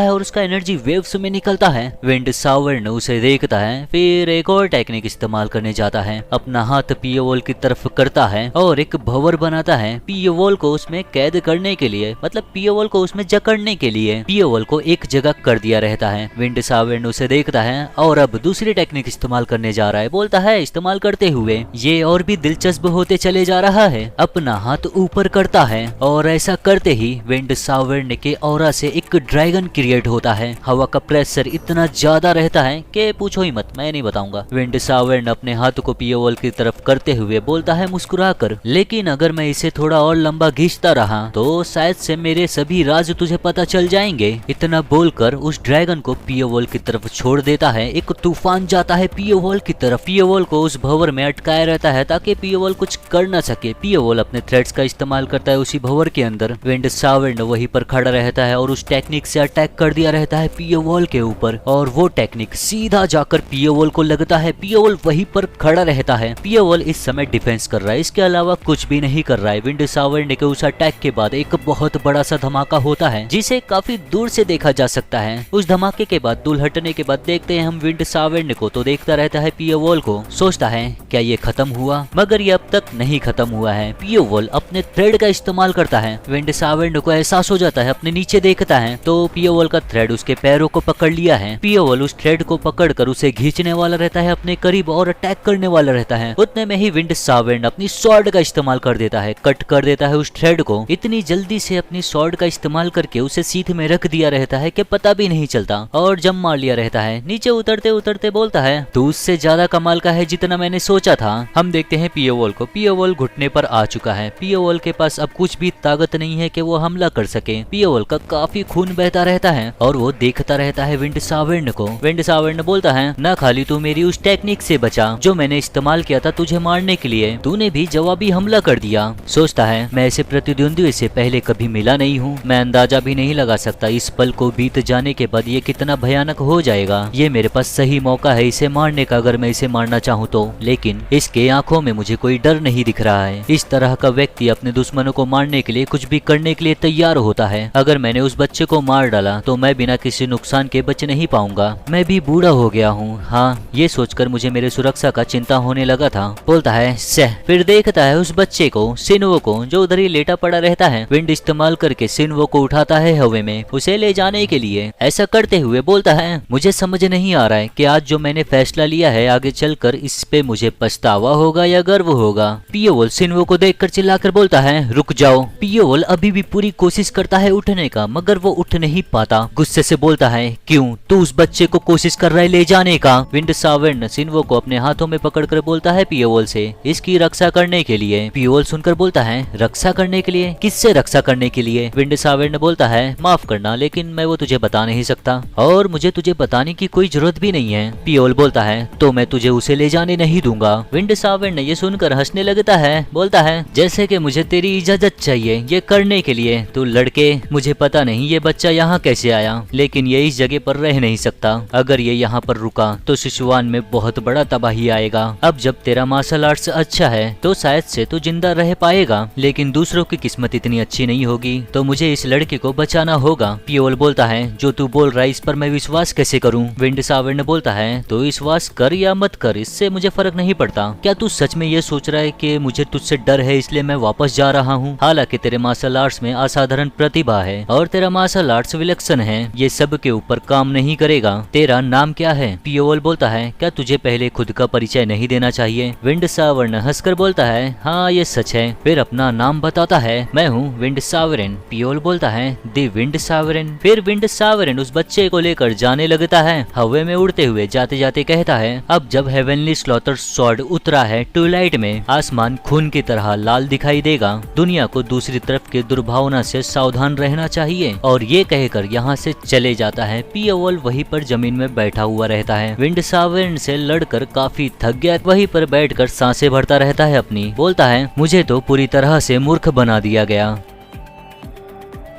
है और उसका एनर्जी वेव्स में निकलता है। विंड सावरेन उसे देखता है, फिर एक और टेक्निक इस्तेमाल करने जाता है। अपना हाथ पियोवोल की तरफ करता है और एक भंवर बनाता है पियोवोल को उसमें कैद करने के लिए, मतलब पियोवोल को उसमें जकड़ने के लिए। पियोवोल को एक जगह कर दिया रहता है। विंड सावरेन उसे देखता है और अब दूसरी टेक्निक इस्तेमाल करने जा रहा है। बोलता है इस्तेमाल करते हुए ये और भी दिलचस्प होते चले जा रहा है। अपना हाथ ऊपर करता है और ऐसा करते ही विंड सावरेन के ऑरा से एक ड्रैगन क्रिएट होता है। हवा का प्रेशर इतना ज्यादा रहता है कि पूछो ही मत, मैं नहीं बताऊंगा। विंड सावरेन अपने हाथ को पियोवोल की तरफ करते हुए बोलता है मुस्कुराकर, लेकिन अगर मैं इसे थोड़ा और लंबा खींचता रहा तो शायद से मेरे सभी राज तुझे पता चल जाएंगे। इतना बोलकर उस ड्रैगन को पियोवोल की तरफ छोड़ देता है। एक तूफान जाता है पियोवोल की तरफ। पियोवोल को उस भंवर में अटकाया रहता है ताकि पियोवोल कुछ कर न सके। पियोवोल अपने थ्रेड्स का इस्तेमाल करता है उसी भंवर के अंदर। विंड सावरेन वहीं पर खड़ा रहता है और उस टेक्निक से अटैक कर दिया रहता है पियोवोल के ऊपर और वो टेक्निक सीधा जाकर पियोवोल को लगता है। पियोवोल वहीं पर खड़ा रहता है। पियोवोल इस समय डिफेंस कर रहा है, इसके अलावा कुछ भी नहीं कर रहा है। विंड सावरेन के उस अटैक के बाद एक बहुत बड़ा सा धमाका होता है जिसे काफी दूर से देखा जा सकता है। उस धमाके के बाद दूर हटने के बाद देखते हैं हम विंड सावरेन को, तो देखता रहता है पियोवोल को, सोचता है क्या ये खत्म हुआ, मगर ये अब तक नहीं खत्म हुआ है। पियोवोल अपने थ्रेड का इस्तेमाल करता है। विंड सावरेन को एहसास हो जाता है, अपने नीचे देखता है तो पियोवोल का थ्रेड उसके पैरों को पकड़ लिया है। पियोवोल उस थ्रेड को पकड़कर उसे खींचने वाला रहता है अपने करीब और अटैक करने वाला रहता है। उतने में ही विंड सावरेन अपनी स्वॉर्ड का इस्तेमाल कर देता है, कट कर देता है उस थ्रेड को। इतनी जल्दी से अपनी स्वॉर्ड का इस्तेमाल करके उसे सीध में रख दिया रहता है कि पता भी नहीं चलता और जम मार लिया रहता है। नीचे उतरते उतरते बोलता है तू उससे ज्यादा कमाल का है जितना मैंने सोचा था। हम देखते हैं पियोवोल को। पियोवोल घुटने पर आ चुका है। पियोवोल के पास अब कुछ भी ताकत नहीं है कि वो हमला कर सके। पियोवोल का काफी खून बहता रहता है और वो देखता रहता है विंड सावरेन को। विंड सावरेन बोलता है ना खाली तू मेरी उस टेक्निक से बचा जो मैंने इस्तेमाल किया था तुझे मारने के लिए, तूने भी जवाबी हमला कर दिया। सोचता है मैं ऐसे प्रतिद्वंदी से पहले कभी मिला नहीं हूँ, मैं अंदाजा अंदाजा भी नहीं लगा सकता इस पल को बीत जाने के बाद ये कितना भयानक हो जाएगा। ये मेरे पास सही मौका है इसे मारने का, अगर मैं इसे मारना चाहूँ तो। लेकिन इसके आंखों में मुझे कोई डर नहीं दिख रहा है। इस तरह का व्यक्ति अपने दुश्मनों को मारने के लिए कुछ भी करने के लिए तैयार होता है। अगर मैंने उस बच्चे को मार डाला तो मैं बिना किसी नुकसान के बच नहीं पाऊंगा। मैं भी बूढ़ा हो गया हूँ। हाँ, ये सोचकर मुझे मेरे सुरक्षा का चिंता होने लगा था। बोलता है सह। फिर देखता है उस बच्चे को, सिन्वो को, जो उधर ही लेटा पड़ा रहता है। विंड इस्तेमाल करके सिन्वो को उठाता है हवा में उसे ले जाने के लिए। ऐसा करते हुए बोलता है मुझे समझ नहीं आ रहा है कि आज जो मैंने फैसला लिया है आगे चलकर इस पे मुझे पछतावा होगा या गर्व होगा। पियोल सिन्वो को देखकर चिल्लाकर बोलता है रुक जाओ। पियोल अभी भी पूरी कोशिश करता है उठने का, मगर वो उठ नहीं पाता। गुस्से से बोलता है क्यों, तू उस बच्चे को कोशिश कर रहा है ले जाने का। विंड सावर्न सिन्वो को अपने हाथों में पकड़कर बोलता है पियोल से इसकी रक्षा करने के लिए। पियोल सुनकर बोलता है रक्षा करने के लिए? किससे रक्षा करने के लिए? विंड सावर्न बोलता है माफ करना, लेकिन मैं वो तुझे बता नहीं सकता और मुझे तुझे बताने की कोई जरूरत भी नहीं है। पियोल बोलता है तो मैं तुझे उसे ले जाने नहीं दूंगा। विंड सावर्न ये सुनकर हंसने लगता है। बोलता है जैसे कि मुझे तेरी इजाजत चाहिए ये करने के लिए। तू लड़के, मुझे पता नहीं ये बच्चा यहाँ कैसे आया, लेकिन ये इस जगह पर रह नहीं सकता। अगर ये यहाँ पर रुका तो सिचुआन में बहुत बड़ा तबाही आएगा। अब जब तेरा मार्शल आर्ट्स अच्छा है तो शायद से तू जिंदा रह पाएगा, लेकिन दूसरों की किस्मत इतनी अच्छी नहीं होगी, तो मुझे इस लड़के को बचाना होगा। पियोल बोलता है जो तू बोल रहा है इस पर मैं विश्वास कैसे करूं? विंड सावर्न बोलता है तो विश्वास कर या मत कर, इससे मुझे फर्क नहीं पड़ता। क्या तू सच में ये सोच रहा है कि मुझे तुझसे डर है इसलिए मैं वापस जा रहा हूँ? हालांकि तेरे मार्शल आर्ट्स में असाधारण प्रतिभा है और तेरा मार्शल आर्ट्स विलक्षण है, ये सब के ऊपर काम नहीं करेगा। तेरा नाम क्या है? पियोल बोलता है क्या तुझे पहले खुद का परिचय नहीं देना चाहिए? विंड सावर्न हंसकर बोलता है हाँ ये सच है। फिर अपना नाम बताता है मैं हूँ विंड सावर्न। पियोल बोलता है दी विंड सावर्न। फिर विंड सावर्न उस बच्चे को लेकर जाने लगता है। हवा में उड़ते हुए जाते जाते कहता है अब जब हेवनली स्लॉटर स्वॉर्ड उतरा है ट्विलाइट में, आसमान खून की तरह लाल दिखाई देगा। दुनिया को दूसरी तरफ के दुर्भावना से सावधान रहना चाहिए। और ये कहकर यहाँ से चले जाता है। पियोल वहीं पर जमीन में बैठा हुआ रहता है। विंड सावर्न से लड़कर काफी थक गया, वहीं पर बैठकर सांसें भरता रहता है अपनी। बोलता है मुझे तो पूरी तरह से मूर्ख बना दिया गया।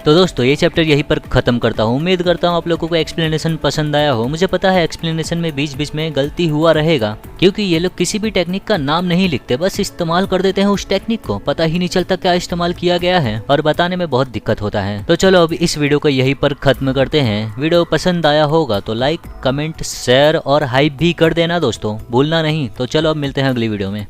तो दोस्तों ये चैप्टर यहीं पर खत्म करता हूँ। उम्मीद करता हूँ आप लोगों को एक्सप्लेनेशन पसंद आया हो। मुझे पता है एक्सप्लेनेशन में बीच बीच में गलती हुआ रहेगा, क्योंकि ये लोग किसी भी टेक्निक का नाम नहीं लिखते, बस इस्तेमाल कर देते हैं उस टेक्निक को। पता ही नहीं चलता क्या इस्तेमाल किया गया है और बताने में बहुत दिक्कत होता है। तो चलो अब इस वीडियो को यहीं पर खत्म करते हैं। वीडियो पसंद आया होगा तो लाइक, कमेंट, शेयर और हाइप भी कर देना दोस्तों, भूलना नहीं। तो चलो अब मिलते हैं अगली वीडियो में।